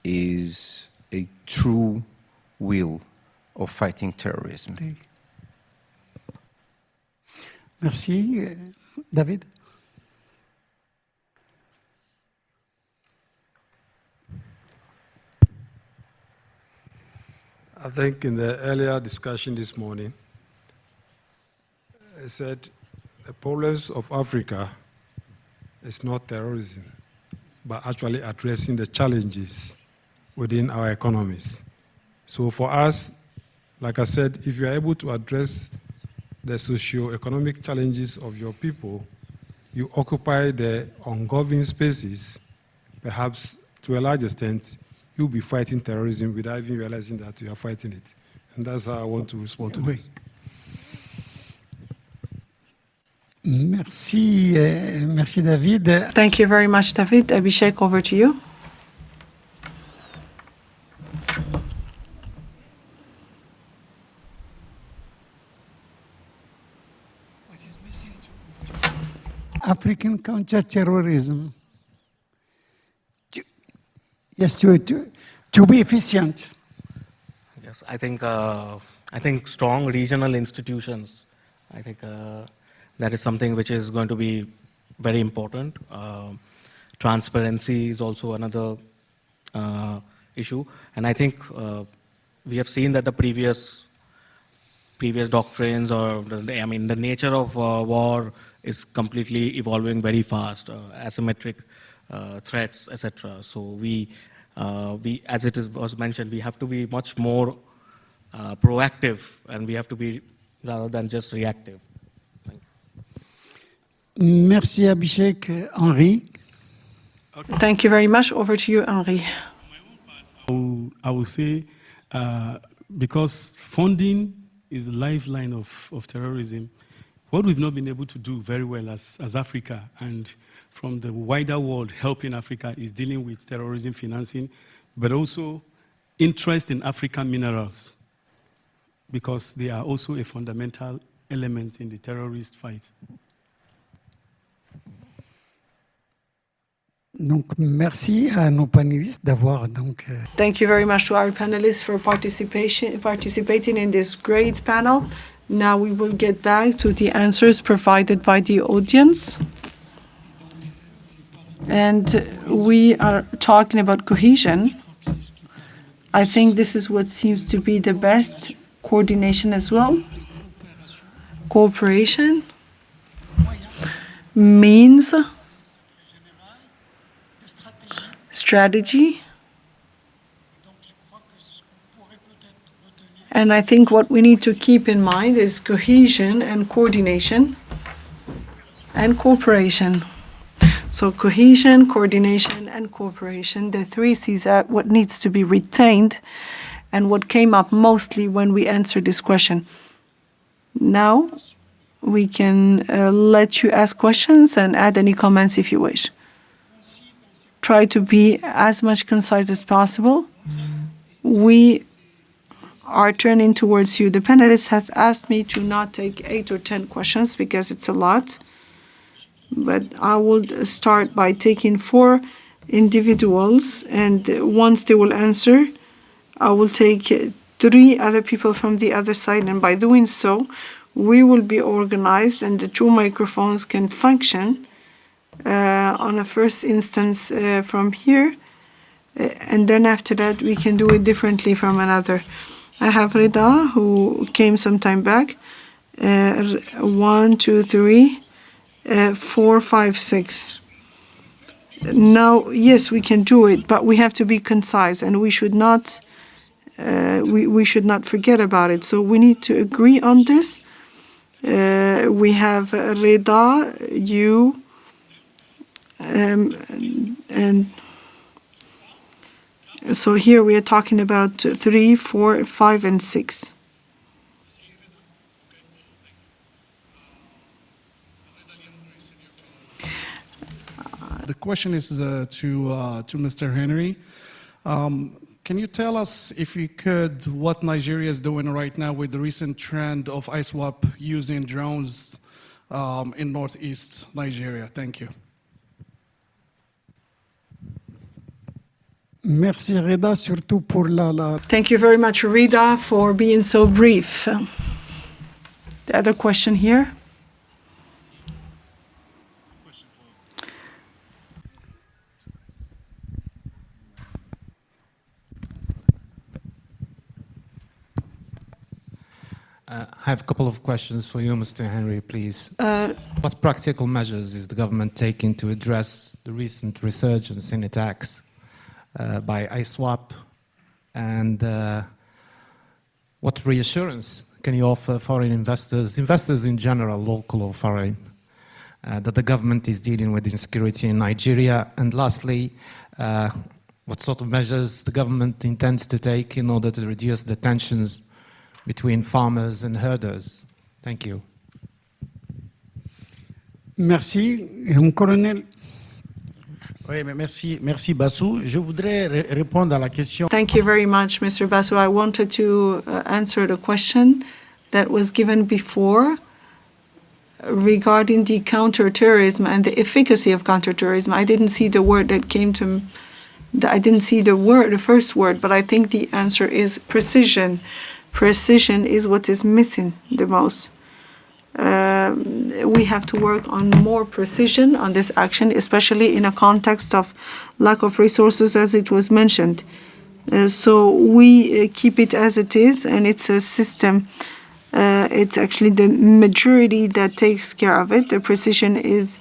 is a true will of fighting terrorism. Merci. David? I think in the earlier discussion this morning, I said the problems of Africa is not terrorism, but actually addressing the challenges within our economies. So for us, like I said, if you are able to address the socio-economic challenges of your people, you occupy the ungoverned spaces, perhaps to a large extent, you'll be fighting terrorism without even realizing that you are fighting it. And that's how I want to respond to this. Merci, merci David. Thank you very much, David. Abhishek, over to you. What is missing to African counter-terrorism? Yes, to be efficient. Yes, I think strong regional institutions. I think that is something which is going to be very important. Transparency is also another issue, and I think we have seen that the previous doctrines, or the nature of war is completely evolving very fast, asymmetric threats, etc. So we as was mentioned, we have to be much more proactive, and we have to be rather than just reactive. Thank you. Merci Abhishek. Henri. Thank you very much. Over to you, Henri. I will say, because funding is the lifeline of terrorism, what we've not been able to do very well as Africa and from the wider world helping Africa is dealing with terrorism financing, but also interest in African minerals, because they are also a fundamental element in the terrorist fight. Donc, merci à nos panélistes d'avoir donc. Thank you very much to our panelists for participating in this great panel. Now we will get back to the answers provided by the audience. And we are talking about cohesion. I think this is what seems to be the best coordination as well. Cooperation, means, strategy. And I think what we need to keep in mind is cohesion and coordination and cooperation. So cohesion, coordination, and cooperation, the three C's are what needs to be retained and what came up mostly when we answered this question. Now we can let you ask questions and add any comments if you wish. Try to be as much concise as possible. We are turning towards you. The panelists have asked me to not take 8 or 10 questions because it's a lot. But I will start by taking 4 individuals, and once they will answer, I will take 3 other people from the other side, and by doing so, we will be organized and the 2 microphones can function on a first instance from here, and then after that we can do it differently from another. I have Rida, who came some time back. 1, 2, 3, 4, 5, 6. Now, yes, we can do it, but we have to be concise, and we should not we should not forget about it. So we need to agree on this. We have Rida, you, and so here we are talking about 3, 4, 5, and 6. The question is to Mr. Henry. Can you tell us, if you could, what Nigeria is doing right now with the recent trend of ISWAP using drones in northeast Nigeria? Thank you. Merci Reda, surtout pour la. Thank you very much, Rida, for being so brief. The other question here. I have a couple of questions for you, Mr. Henry, please. What practical measures is the government taking to address the recent resurgence in attacks by ISWAP? And what reassurance can you offer foreign investors in general, local or foreign, that the government is dealing with insecurity in Nigeria? And lastly, what sort of measures the government intends to take in order to reduce the tensions between farmers and herders? Thank you. Merci. Colonel. Oui, merci Bassou. Je voudrais répondre à la question. Thank you very much, Mr. Basu. I wanted to answer the question that was given before regarding the counterterrorism and the efficacy of counterterrorism. I didn't see the word that came to. I didn't see the first word, but I think the answer is precision. Precision is what is missing the most. We have to work on more precision on this action, especially in a context of lack of resources, as it was mentioned. So we keep it as it is, and it's a system. It's actually the majority that takes care of it. The precision is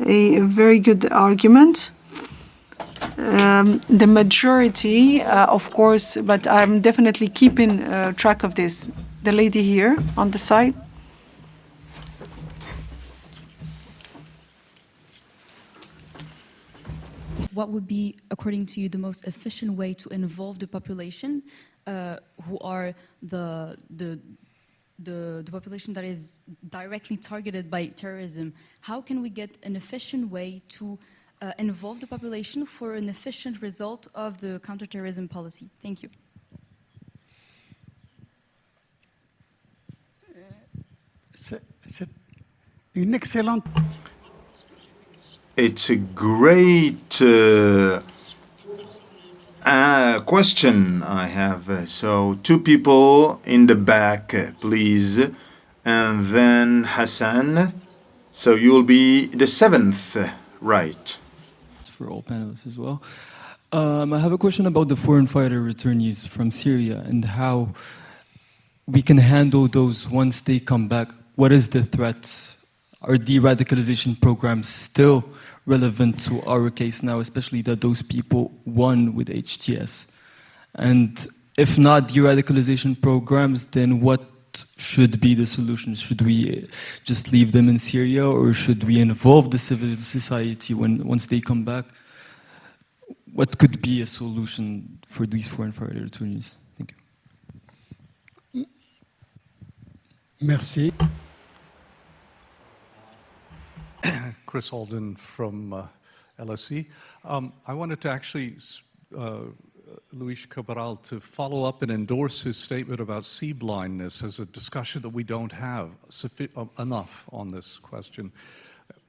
a very good argument. the majority, of course, but I'm definitely keeping track of this. The lady here on the side. What would be, according to you, the most efficient way to involve the population, who are the population that is directly targeted by terrorism? How can we get an efficient way to involve the population for an efficient result of the counterterrorism policy? Thank you. C'est une excellente. It's a great question I have. So 2 people in the back, please. And then Hassan. So you'll be the 7th, right? It's for all panelists as well. I have a question about the foreign fighter returnees from Syria and how we can handle those once they come back. What is the threat? Are de-radicalization programs still relevant to our case now, especially that those people won with HTS? And if not de-radicalization programs, then what should be the solution? Should we just leave them in Syria, or should we involve the civil society once they come back? What could be a solution for these foreign fighter returnees? Thank you. Merci. Chris Alden from LSE. I wanted to actually, Luis Cabral, to follow up and endorse his statement about sea blindness as a discussion that we don't have enough on this question.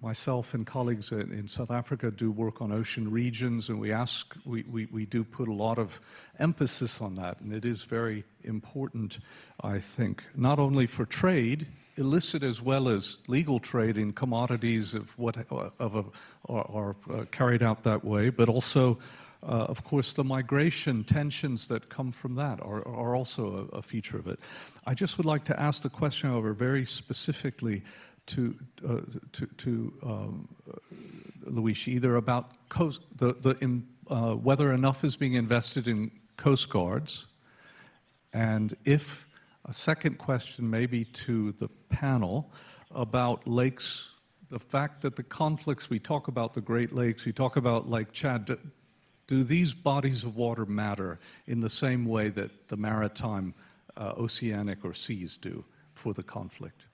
Myself and colleagues in South Africa do work on ocean regions, and we do put a lot of emphasis on that, and it is very important, I think, not only for trade, illicit as well as legal trade in commodities are carried out that way, but also, of course, the migration tensions that come from that are also a feature of it. I just would like to ask the question, however, very specifically to Luis, either about whether enough is being invested in coast guards, and if a second question maybe to the panel about lakes, the fact that the conflicts, we talk about the Great Lakes, we talk about Lake Chad, do these bodies of water matter in the same way that the maritime, oceanic or seas do for the conflict?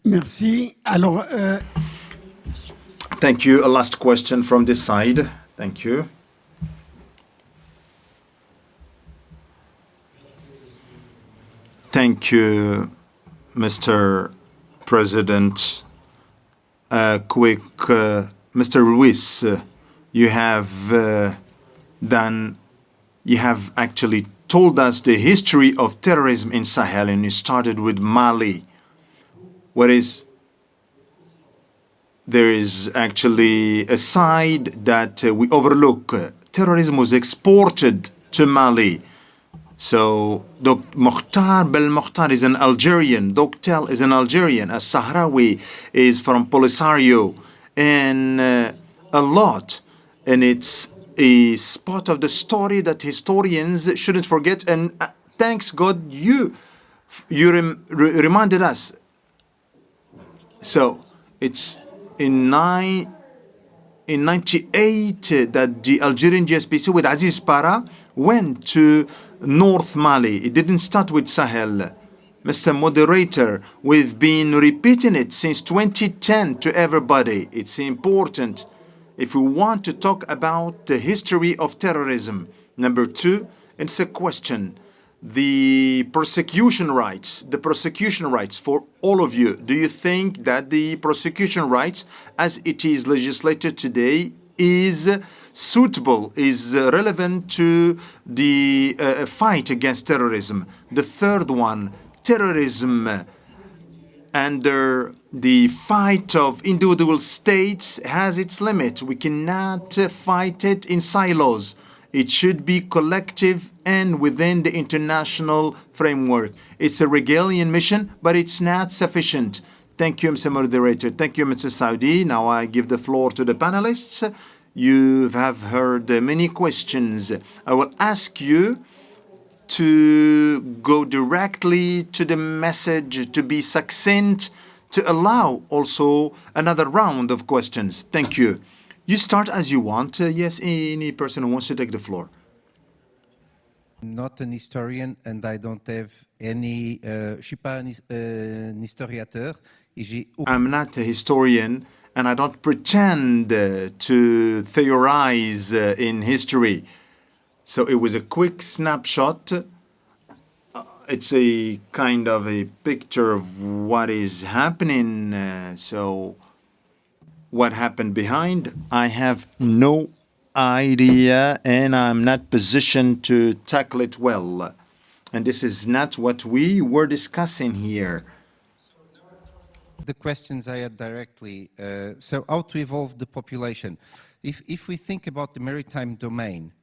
Merci. Alors, Thank you. A last question from this side. Thank you. Thank you, Mr. President. Mr. Luis, you have actually told us the history of terrorism in Sahel, and you started with Mali. There is actually a side that we overlook. Terrorism was exported to Mali. So, Mokhtar Belmokhtar is an Algerian, Doktel is an Algerian, As-Sahrawi is from Polisario, and a lot. And it's a spot of the story that historians shouldn't forget, and thanks God you reminded us. So, it's in 98 that the Algerian GSPC with Aziz Para went to North Mali. It didn't start with Sahel. Mr. Moderator, we've been repeating it since 2010 to everybody. It's important if we want to talk about the history of terrorism. Number 2, it's a question. The prosecution rights for all of you. Do you think that the prosecution rights as it is legislated today is suitable, is relevant to the fight against terrorism? The third one, terrorism under the fight of individual states has its limit. We cannot fight it in silos. It should be collective and within the international framework. It's a Hegelian mission, but it's not sufficient. Thank you, Mr. Moderator. Thank you, Mr. Saudi. Now I give the floor to the panelists. You have heard many questions. I will ask you to go directly to the message, to be succinct, to allow also another round of questions. Thank you. You start as you want. Yes, any person who wants to take the floor. Not an historian, and I don't have any. Je suis pas un historiateur. I'm not a historian, and I don't pretend to theorize in history. So it was a quick snapshot. It's a kind of a picture of what is happening. So what happened behind, I have no idea, and I'm not positioned to tackle it well. And this is not what we were discussing here. The questions I had directly, so how to evolve the population. If we think about the maritime domain,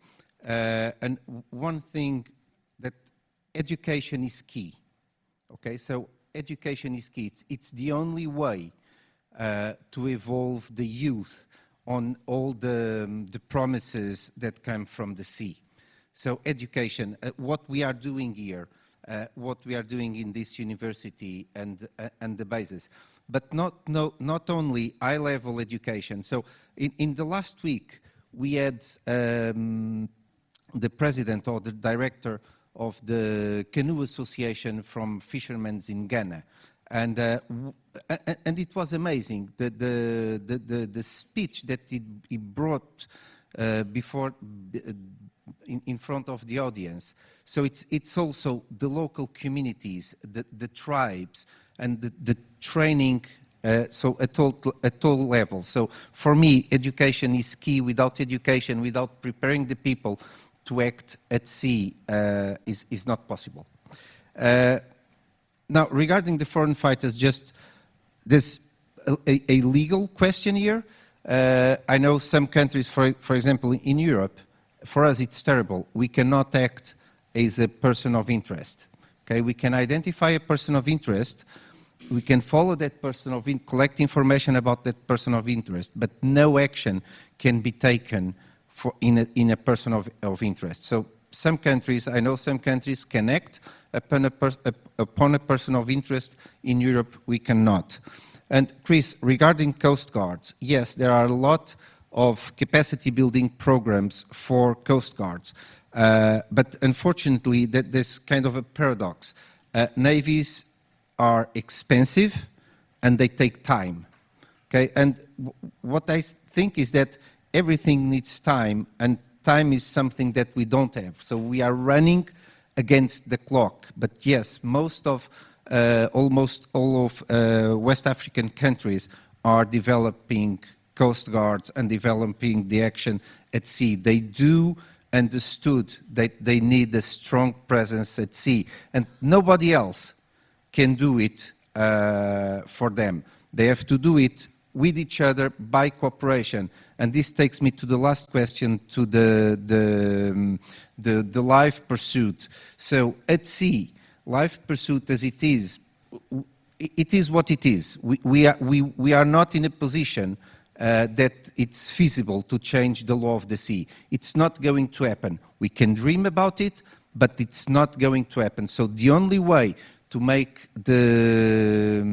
and one thing that education is key, okay? So education is key. It's the only way to evolve the youth on all the promises that come from the sea. So education, what we are doing here, what we are doing in this university and the basis, but not only high-level education. So in the last week, we had the president or the director of the Canoe Association from fishermen in Ghana. And it was amazing, the speech that he brought before in front of the audience. So it's also the local communities, the tribes, and the training. So at all levels. So for me, education is key. Without education, without preparing the people to act at sea, is not possible. Now, regarding the foreign fighters, just there's a legal question here. I know some countries, for example, in Europe, for us it's terrible. We cannot act as a person of interest. Okay, we can identify a person of interest. We can follow that person collect information about that person of interest, but no action can be taken in a person of interest. So some countries, I know some countries can act upon a person of interest. In Europe, we cannot. And Chris, regarding Coast Guards, yes, there are a lot of capacity building programs for Coast Guards. But unfortunately, there's kind of a paradox. Navies are expensive and they take time. Okay, and what I think is that everything needs time, and time is something that we don't have. So we are running against the clock. But yes, almost all of West African countries are developing coast guards and developing the action at sea. They do understood that they need a strong presence at sea, and nobody else can do it for them. They have to do it with each other by cooperation. And this takes me to the last question, to the life pursuit. So at sea, life pursuit as it is what it is. We are not in a position that it's feasible to change the law of the sea. It's not going to happen. We can dream about it, but it's not going to happen. So the only way to make the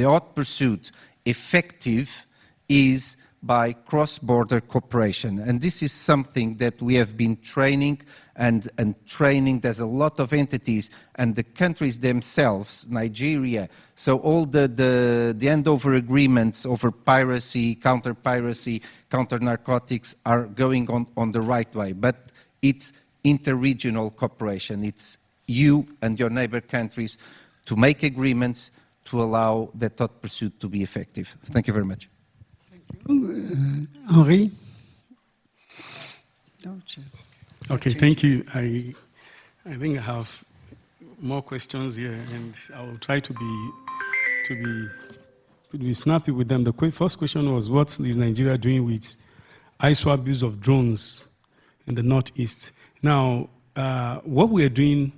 hot pursuit effective is by cross-border cooperation. And this is something that we have been training and training. There's a lot of entities, and the countries themselves, Nigeria, so all the handover agreements over piracy, counter-piracy, counter-narcotics are going on the right way. But it's inter-regional cooperation. It's you and your neighbor countries to make agreements to allow that hot pursuit to be effective. Thank you very much. Henri? Okay, thank you. I think I have more questions here, and I will try to be snappy with them. The first question was, what is Nigeria doing with ISO abuse of drones in the Northeast? Now, what we are doing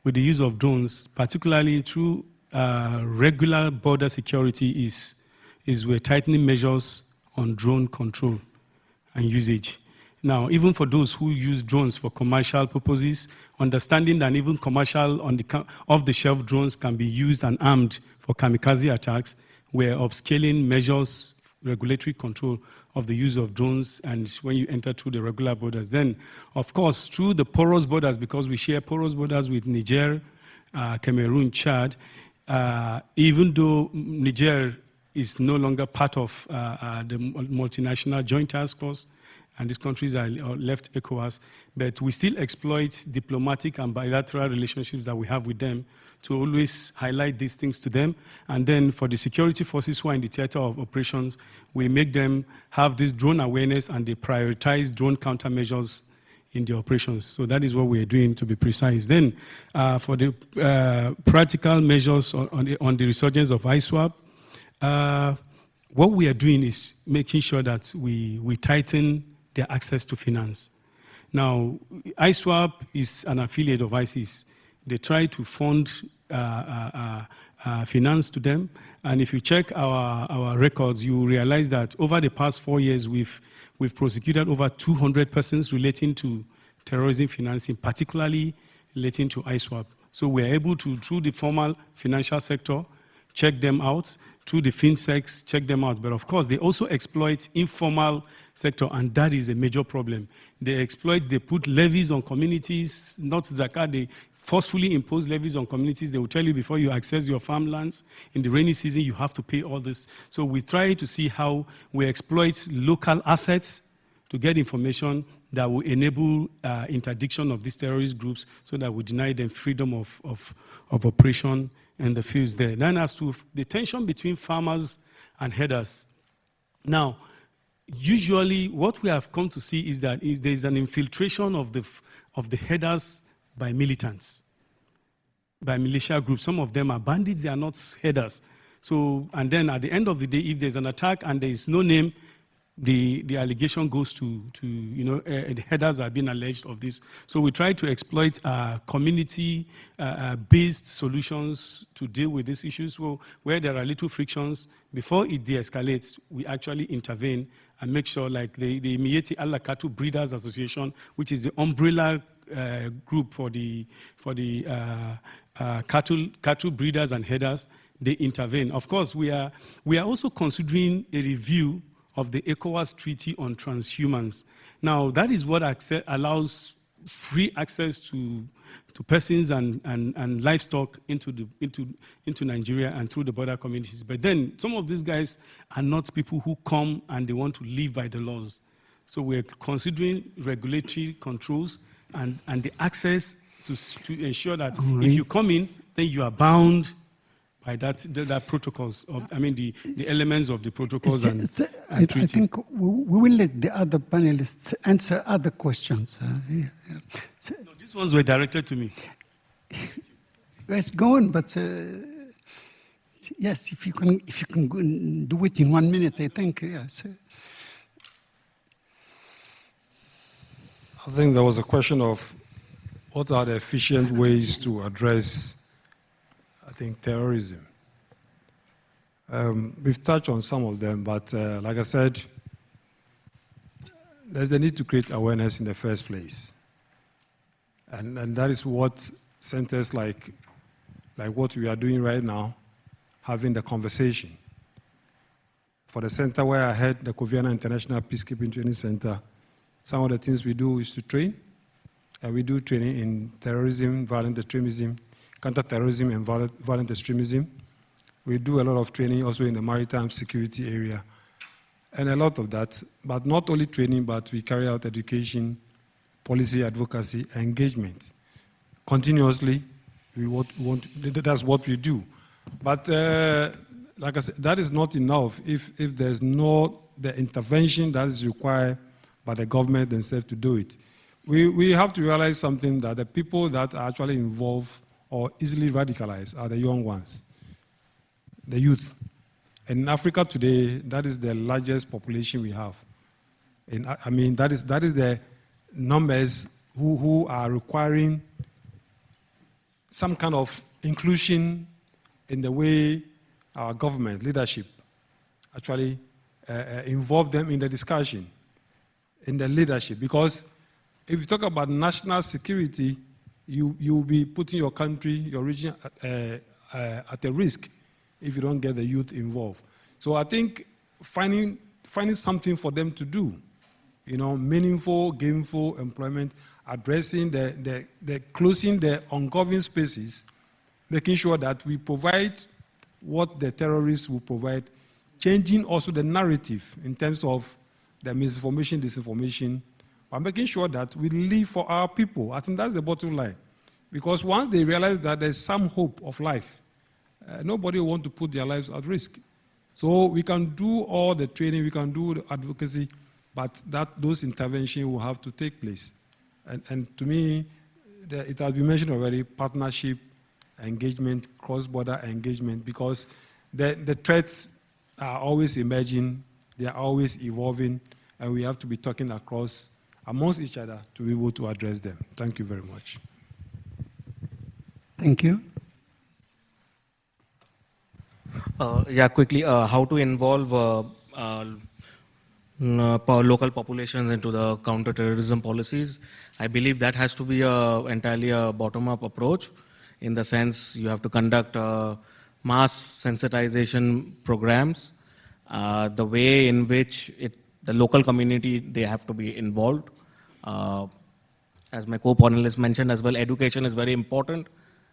with the use of drones, particularly through regular border security is we're tightening measures on drone control and usage. Now, even for those who use drones for commercial purposes, understanding that even commercial off-the-shelf drones can be used and armed for kamikaze attacks, we're upscaling measures, regulatory control of the use of drones, and when you enter through the regular borders. Then, of course, through the porous borders, because we share porous borders with Niger, Cameroon, Chad, even though Niger is no longer part of the multinational joint task force, and these countries are left ECOWAS, but we still exploit diplomatic and bilateral relationships that we have with them to always highlight these things to them. And then for the security forces who are in the theater of operations, we make them have this drone awareness and they prioritize drone countermeasures in the operations. So that is what we are doing, to be precise. Then for the practical measures on the resurgence of ISWAP, what we are doing is making sure that we tighten their access to finance. Now, ISWAP is an affiliate of ISIS. They try to fund finance to them. And if you check our records, you realize that over the past 4 years, we've prosecuted over 200 persons relating to terrorism financing, particularly relating to ISWAP. So we're able to, through the formal financial sector, check them out, through the fintechs, check them out. But of course, they also exploit informal sector, and that is a major problem. They put levies on communities, not zakat, they forcefully impose levies on communities. They will tell you before you access your farmlands, in the rainy season, you have to pay all this. So we try to see how we exploit local assets to get information that will enable interdiction of these terrorist groups so that we deny them freedom of operation and the fields there. Then as to the tension between farmers and herders. Now, usually what we have come to see is that there is an infiltration of the herders by militants, by militia groups. Some of them are bandits, they are not herders. So, and then at the end of the day, if there's an attack and there is no name, the allegation goes to the herders are being alleged of this. So we try to exploit community-based solutions to deal with these issues. So where there are little frictions, before it de-escalates, we actually intervene and make sure, like the Miyetti Allah Cattle Breeders Association, which is the umbrella group for the cattle breeders and herders, they intervene. Of course, we are also considering a review of the ECOWAS Treaty on Transhumans. Now, that is what allows free access to persons and livestock into Nigeria and through the border communities. But then some of these guys are not people who come and they want to live by the laws. So we're considering regulatory controls and the access to ensure that if you come in, then you are bound by that protocols of, the elements of the protocols and treaty. I think we will let the other panelists answer other questions. No, these ones were directed to me. Yes, go on, but yes, if you can do it in 1 minute, I think, yes. I think there was a question of what are the efficient ways to address terrorism. We've touched on some of them, but like I said, there's the need to create awareness in the first place. And that is what centers like what we are doing right now, having the conversation. For the center where I head, the Kofi Annan International Peacekeeping Training Center, some of the things we do is to train. And we do training in terrorism, violent extremism, counterterrorism and violent extremism. We do a lot of training also in the maritime security area. And a lot of that, but not only training, but we carry out education, policy advocacy, engagement. Continuously, that's what we do. But like I said, that is not enough if there's not the intervention that is required by the government themselves to do it. We have to realize something, that the people that are actually involved or easily radicalized are the young ones, the youth. In Africa today, that is the largest population we have. That is the numbers who are requiring some kind of inclusion in the way our government leadership actually involve them in the discussion, in the leadership. Because if you talk about national security, you will be putting your country, your region at a risk if you don't get the youth involved. So I think finding something for them to do, meaningful, gainful employment, addressing closing the ongoing spaces, making sure that we provide what the terrorists will provide, changing also the narrative in terms of the misinformation, disinformation, by making sure that we live for our people. I think that's the bottom line. Because once they realize that there's some hope of life, nobody will want to put their lives at risk. So we can do all the training, we can do the advocacy, but those interventions will have to take place. And to me, it has been mentioned already, partnership, engagement, cross-border engagement, because the threats are always emerging, they are always evolving, and we have to be talking amongst each other to be able to address them. Thank you very much. Thank you. Quickly, how to involve local populations into the counterterrorism policies. I believe that has to be entirely a bottom-up approach, in the sense you have to conduct mass sensitization programs, the way in which the local community, they have to be involved. As my co-panelists mentioned as well, education is very important.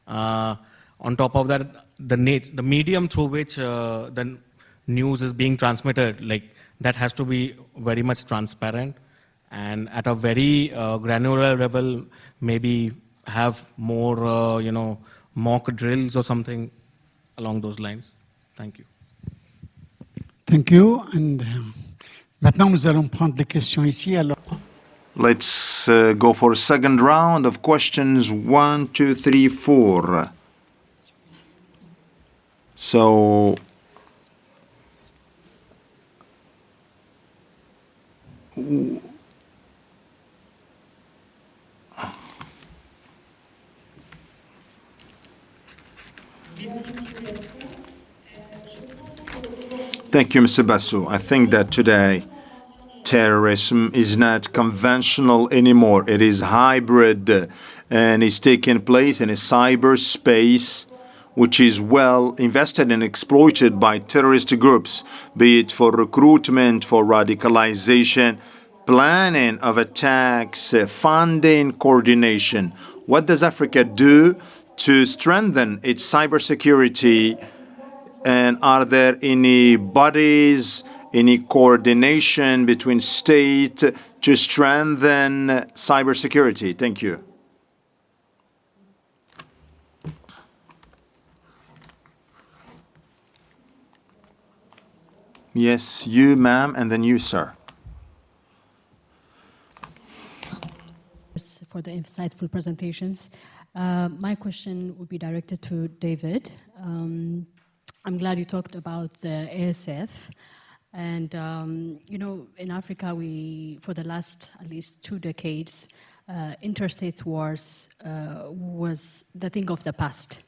On top of that, the medium through which the news is being transmitted, that has to be very much transparent, and at a very granular level, maybe have more, mock drills or something along those lines. Thank you. Thank you. And maintenant, nous allons prendre des questions ici. Alors. Let's go for a second round of questions. 1, 2, 3, 4. So, thank you, Mr. Basu. I think that today terrorism is not conventional anymore. It is hybrid, and it's taking place in a cyberspace which is well invested and exploited by terrorist groups, be it for recruitment, for radicalization, planning of attacks, funding, coordination. What does Africa do to strengthen its cybersecurity? And are there any bodies, any coordination between states to strengthen cybersecurity? Thank you. Yes, you, ma'am, and then you, sir. For the insightful presentations. My question would be directed to David. I'm glad you talked about the ASF. And, in Africa, for the last at least 2 decades, interstate wars was the thing of the past.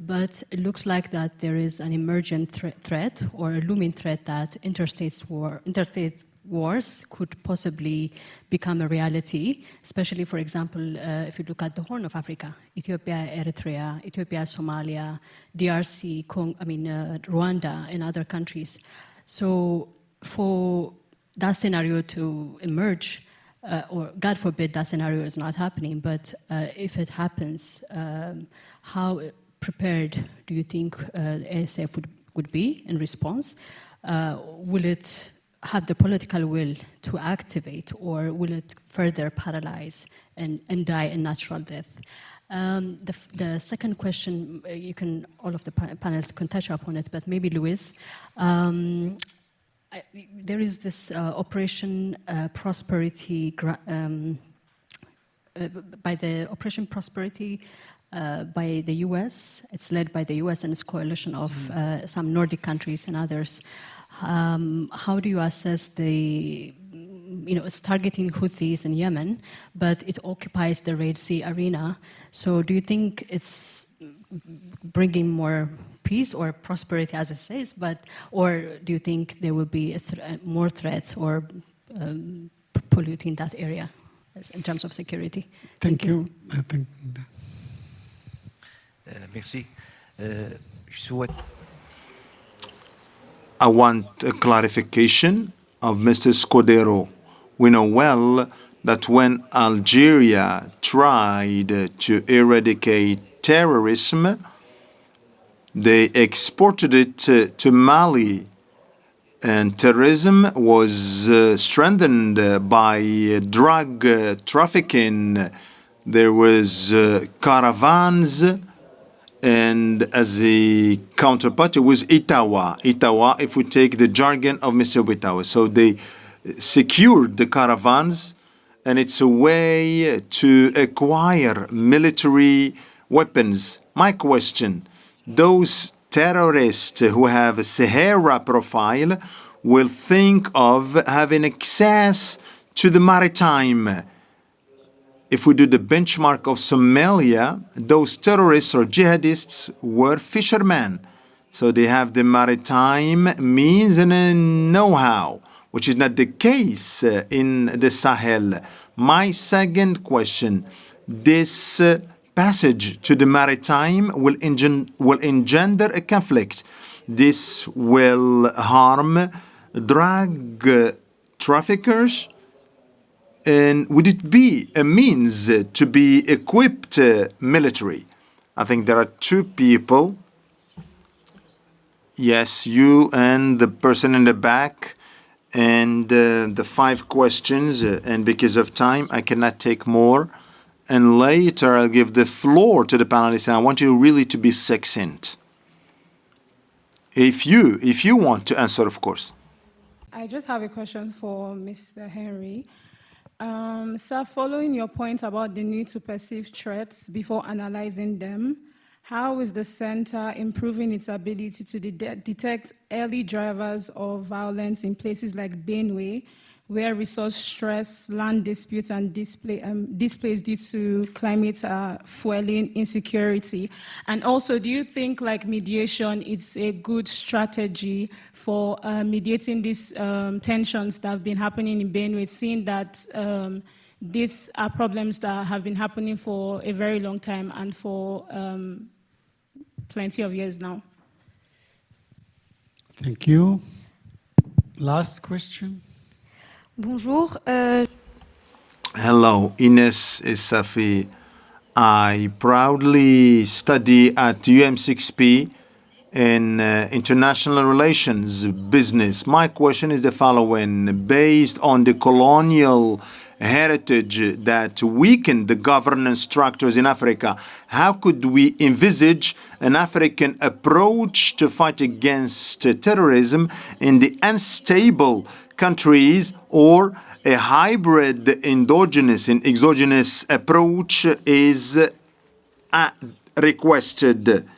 But it looks like that there is an emergent threat or a looming threat that interstate wars could possibly become a reality, especially, for example, if you look at the Horn of Africa, Ethiopia, Eritrea, Ethiopia, Somalia, DRC, Rwanda, and other countries. So for that scenario to emerge, or God forbid that scenario is not happening, but if it happens, how prepared do you think ASF would be in response? Will it have the political will to activate, or will it further paralyze and die a natural death? The second question, all of the panels can touch upon it, but maybe Luis, there is this Operation Prosperity, by the Operation Prosperity by the US. It's led by the US and its coalition of some Nordic countries and others. How do you assess it's targeting Houthis in Yemen, but it occupies the Red Sea arena. So do you think it's bringing more peace or prosperity, as it says, or do you think there will be more threats or polluting that area in terms of security? Thank you. I think. Merci. Je souhaite. I want a clarification of Mr. Scudero. We know well that when Algeria tried to eradicate terrorism, they exported it to Mali, and terrorism was strengthened by drug trafficking. There was caravans, and as a counterpart, it was Itawa. Itawa, if we take the jargon of Mr. Witawa. So they secured the caravans, and it's a way to acquire military weapons. My question, those terrorists who have a Sahara profile will think of having access to the maritime. If we do the benchmark of Somalia, those terrorists or jihadists were fishermen. So they have the maritime means and a know-how, which is not the case in the Sahel. My second question, this passage to the maritime will engender a conflict. This will harm drug traffickers. And would it be a means to be equipped military? I think there are two people. Yes, you and the person in the back, and the 5 questions. And because of time, I cannot take more. And later, I'll give the floor to the panelists. And I want you really to be succinct. If you want to answer, of course. I just have a question for Mr. Henry. Sir, following your point about the need to perceive threats before analyzing them, how is the center improving its ability to detect early drivers of violence in places like Benue, where resource stress, land disputes, and displays due to climate are fueling insecurity? And also, do you think like mediation is a good strategy for mediating these tensions that have been happening in Benue, seeing that these are problems that have been happening for a very long time and for plenty of years now? Thank you. Last question. Bonjour. Hello, Ines Safi. I proudly study at UM6P in international relations business. My question is the following. Based on the colonial heritage that weakened the governance structures in Africa, how could we envisage an African approach to fight against terrorism in the unstable countries, or a hybrid endogenous and exogenous approach is requested?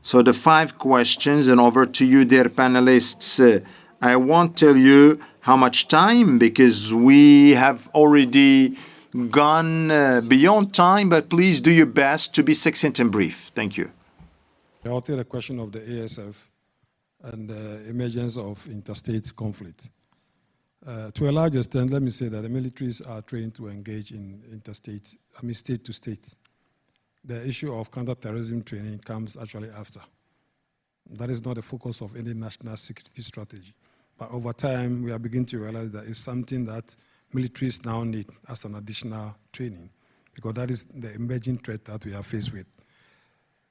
So the 5 questions, and over to you, dear panelists. I won't tell you how much time, because we have already gone beyond time, but please do your best to be succinct and brief. Thank you. I'll take the question of the ASF and the emergence of interstate conflict. To a large extent, let me say that the militaries are trained to engage in state to state. The issue of counterterrorism training comes actually after. That is not the focus of any national security strategy. But over time, we are beginning to realize that it's something that militaries now need as an additional training, because that is the emerging threat that we are faced with.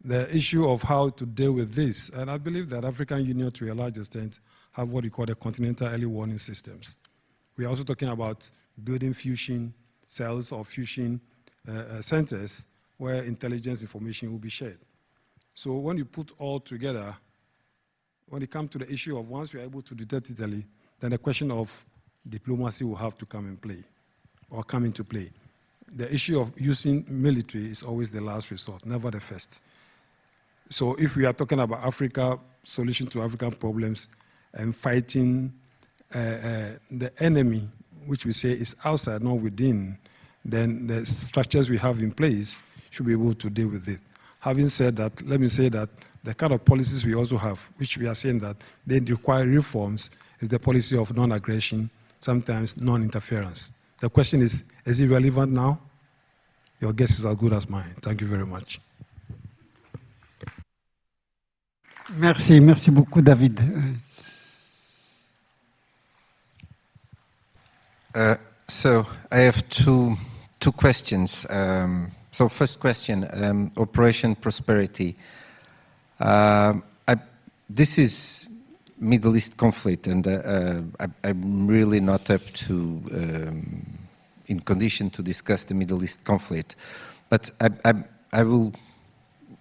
The issue of how to deal with this, and I believe that African Union, to a large extent, have what we call the continental early warning systems. We are also talking about building fusion cells or fusion centers where intelligence information will be shared. So when you put all together, when it comes to the issue of once you're able to detect it early, then the question of diplomacy will have to come in play, or come into play. The issue of using military is always the last resort, never the first. So if we are talking about Africa, solution to African problems, and fighting the enemy, which we say is outside, not within, then the structures we have in place should be able to deal with it. Having said that, let me say that the kind of policies we also have, which we are saying that they require reforms, is the policy of non-aggression, sometimes non-interference. The question is it relevant now? Your guess is as good as mine. Thank you very much. Merci, merci beaucoup, David. So I have two questions. So first question, Operation Prosperity. This is Middle East conflict, and I'm really not up to in condition to discuss the Middle East conflict, but I will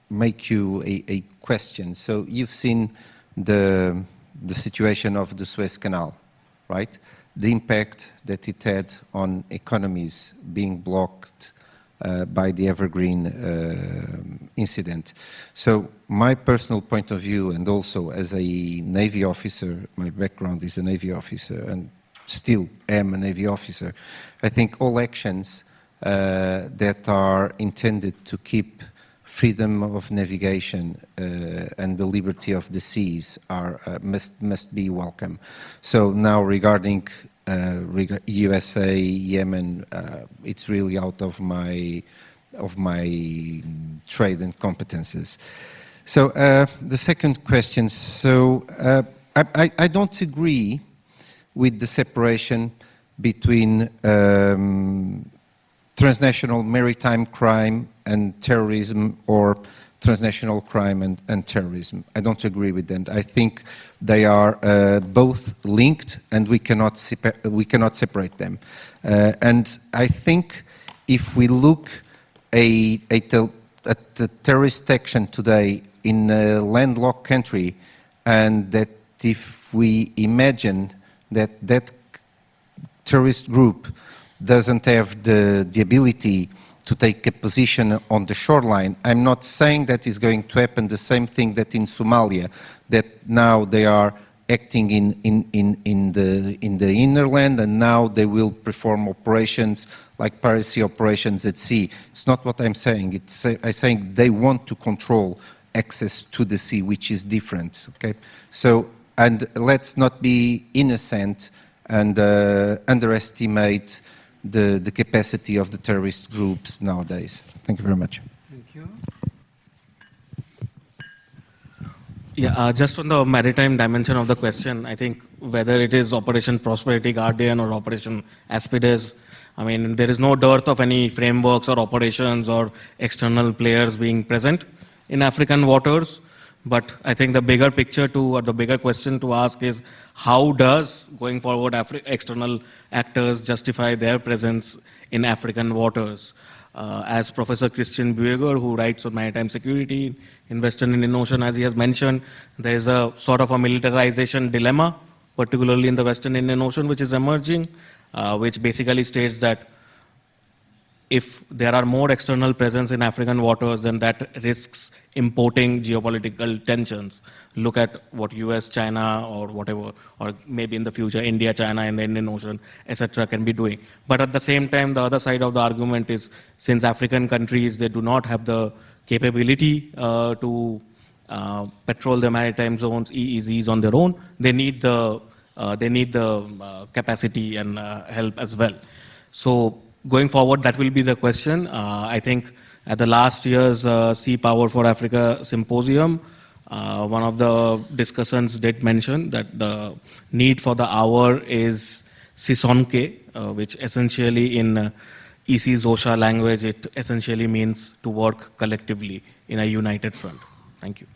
make you a question. So you've seen the situation of the Suez Canal, right? The impact that it had on economies being blocked by the Evergreen incident. So my personal point of view, and also as a Navy officer, my background is a Navy officer and still am a Navy officer, I think all actions that are intended to keep freedom of navigation and the liberty of the seas are must be welcome. So now regarding USA, Yemen, it's really out of my trade and competences. So the second question, so I don't agree with the separation between transnational maritime crime and terrorism, or transnational crime and terrorism. I don't agree with them. I think they are both linked, and we cannot separate them. And I think if we look at the terrorist action today in a landlocked country, and that if we imagine that that terrorist group doesn't have the ability to take a position on the shoreline, I'm not saying that is going to happen the same thing that in Somalia, that now they are acting in the inner land, and now they will perform operations like piracy operations at sea. It's not what I'm saying. I'm saying they want to control access to the sea, which is different. Okay, so, and let's not be innocent and underestimate the capacity of the terrorist groups nowadays. Thank you very much. Thank you. Yeah, just on the maritime dimension of the question, I think whether it is Operation Prosperity Guardian or Operation Aspides, I mean, there is no dearth of any frameworks or operations or external players being present in African waters. But I think the bigger picture or the bigger question to ask is, how does, going forward, external actors justify their presence in African waters? As Professor Christian Bueger, who writes on maritime security in Western Indian Ocean, as he has mentioned, there is a sort of a militarization dilemma, particularly in the Western Indian Ocean, which is emerging, which basically states that if there are more external presence in African waters, then that risks importing geopolitical tensions. Look at what US, China, or whatever, or maybe in the future, India, China, and the Indian Ocean, etc. can be doing. But at the same time, the other side of the argument is, since African countries, they do not have the capability to patrol the maritime zones, EEZs on their own, they need the capacity and help as well. So going forward, that will be the question. I think at the last year's Sea Power for Africa Symposium, one of the discussants did mention that the need for the hour is Sisonke, which essentially in EC Zosha language, it essentially means to work collectively in a united front. Thank you.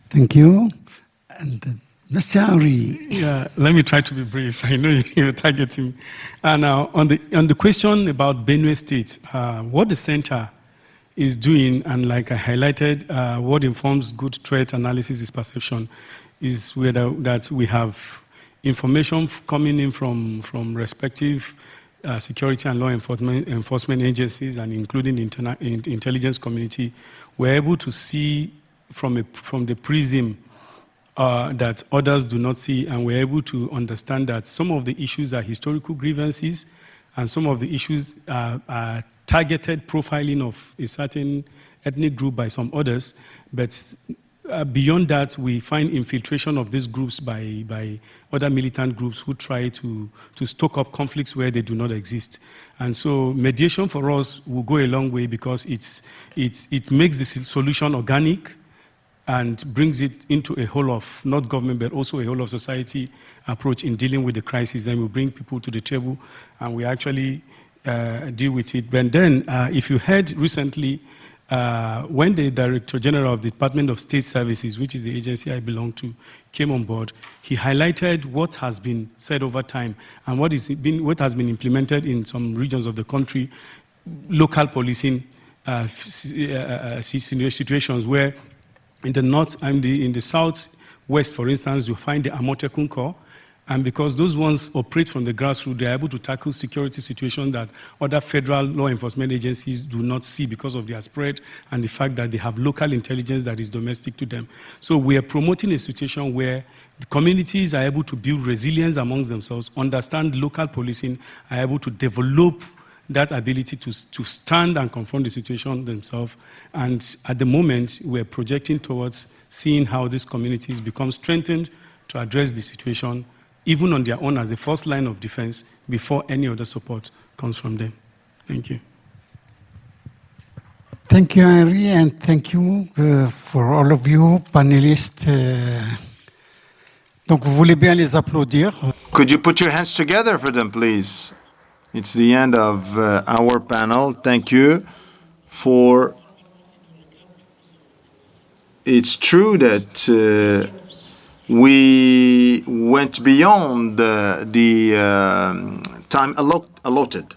Thank you. And Mr. Henry. Yeah, let me try to be brief. I know you're targeting. And on the question about Benue State, what the center is doing, and like I highlighted, what informs good threat analysis is perception, is whether that we have information coming in from respective security and law enforcement agencies, and including the intelligence community. We're able to see from the prism that others do not see, and we're able to understand that some of the issues are historical grievances, and some of the issues are targeted profiling of a certain ethnic group by some others, but beyond that, we find infiltration of these groups by other militant groups who try to stoke up conflicts where they do not exist. And so mediation for us will go a long way because it makes the solution organic and brings it into a whole of, not government, but also a whole of society approach in dealing with the crisis. And we bring people to the table and we actually deal with it. But then, if you heard recently, when the Director General of the Department of State Services, which is the agency I belong to, came on board, he highlighted what has been said over time and what has been implemented in some regions of the country, local policing situations where in the north and in the southwest, for instance, you find the Amotekun Corps. And because those ones operate from the grassroots, they're able to tackle security situations that other federal law enforcement agencies do not see because of their spread and the fact that they have local intelligence that is domestic to them. So we are promoting a situation where the communities are able to build resilience amongst themselves, understand local policing, are able to develop that ability to stand and confront the situation themselves. And at the moment, we're projecting towards seeing how these communities become strengthened to address the situation even on their own as the first line of defense before any other support comes from them. Thank you. Thank you, Henry, and thank you for all of you, panelists. Donc, vous voulez bien les applaudir? Could you put your hands together for them, please? It's the end of our panel. Thank you for... It's true that we went beyond the time allotted.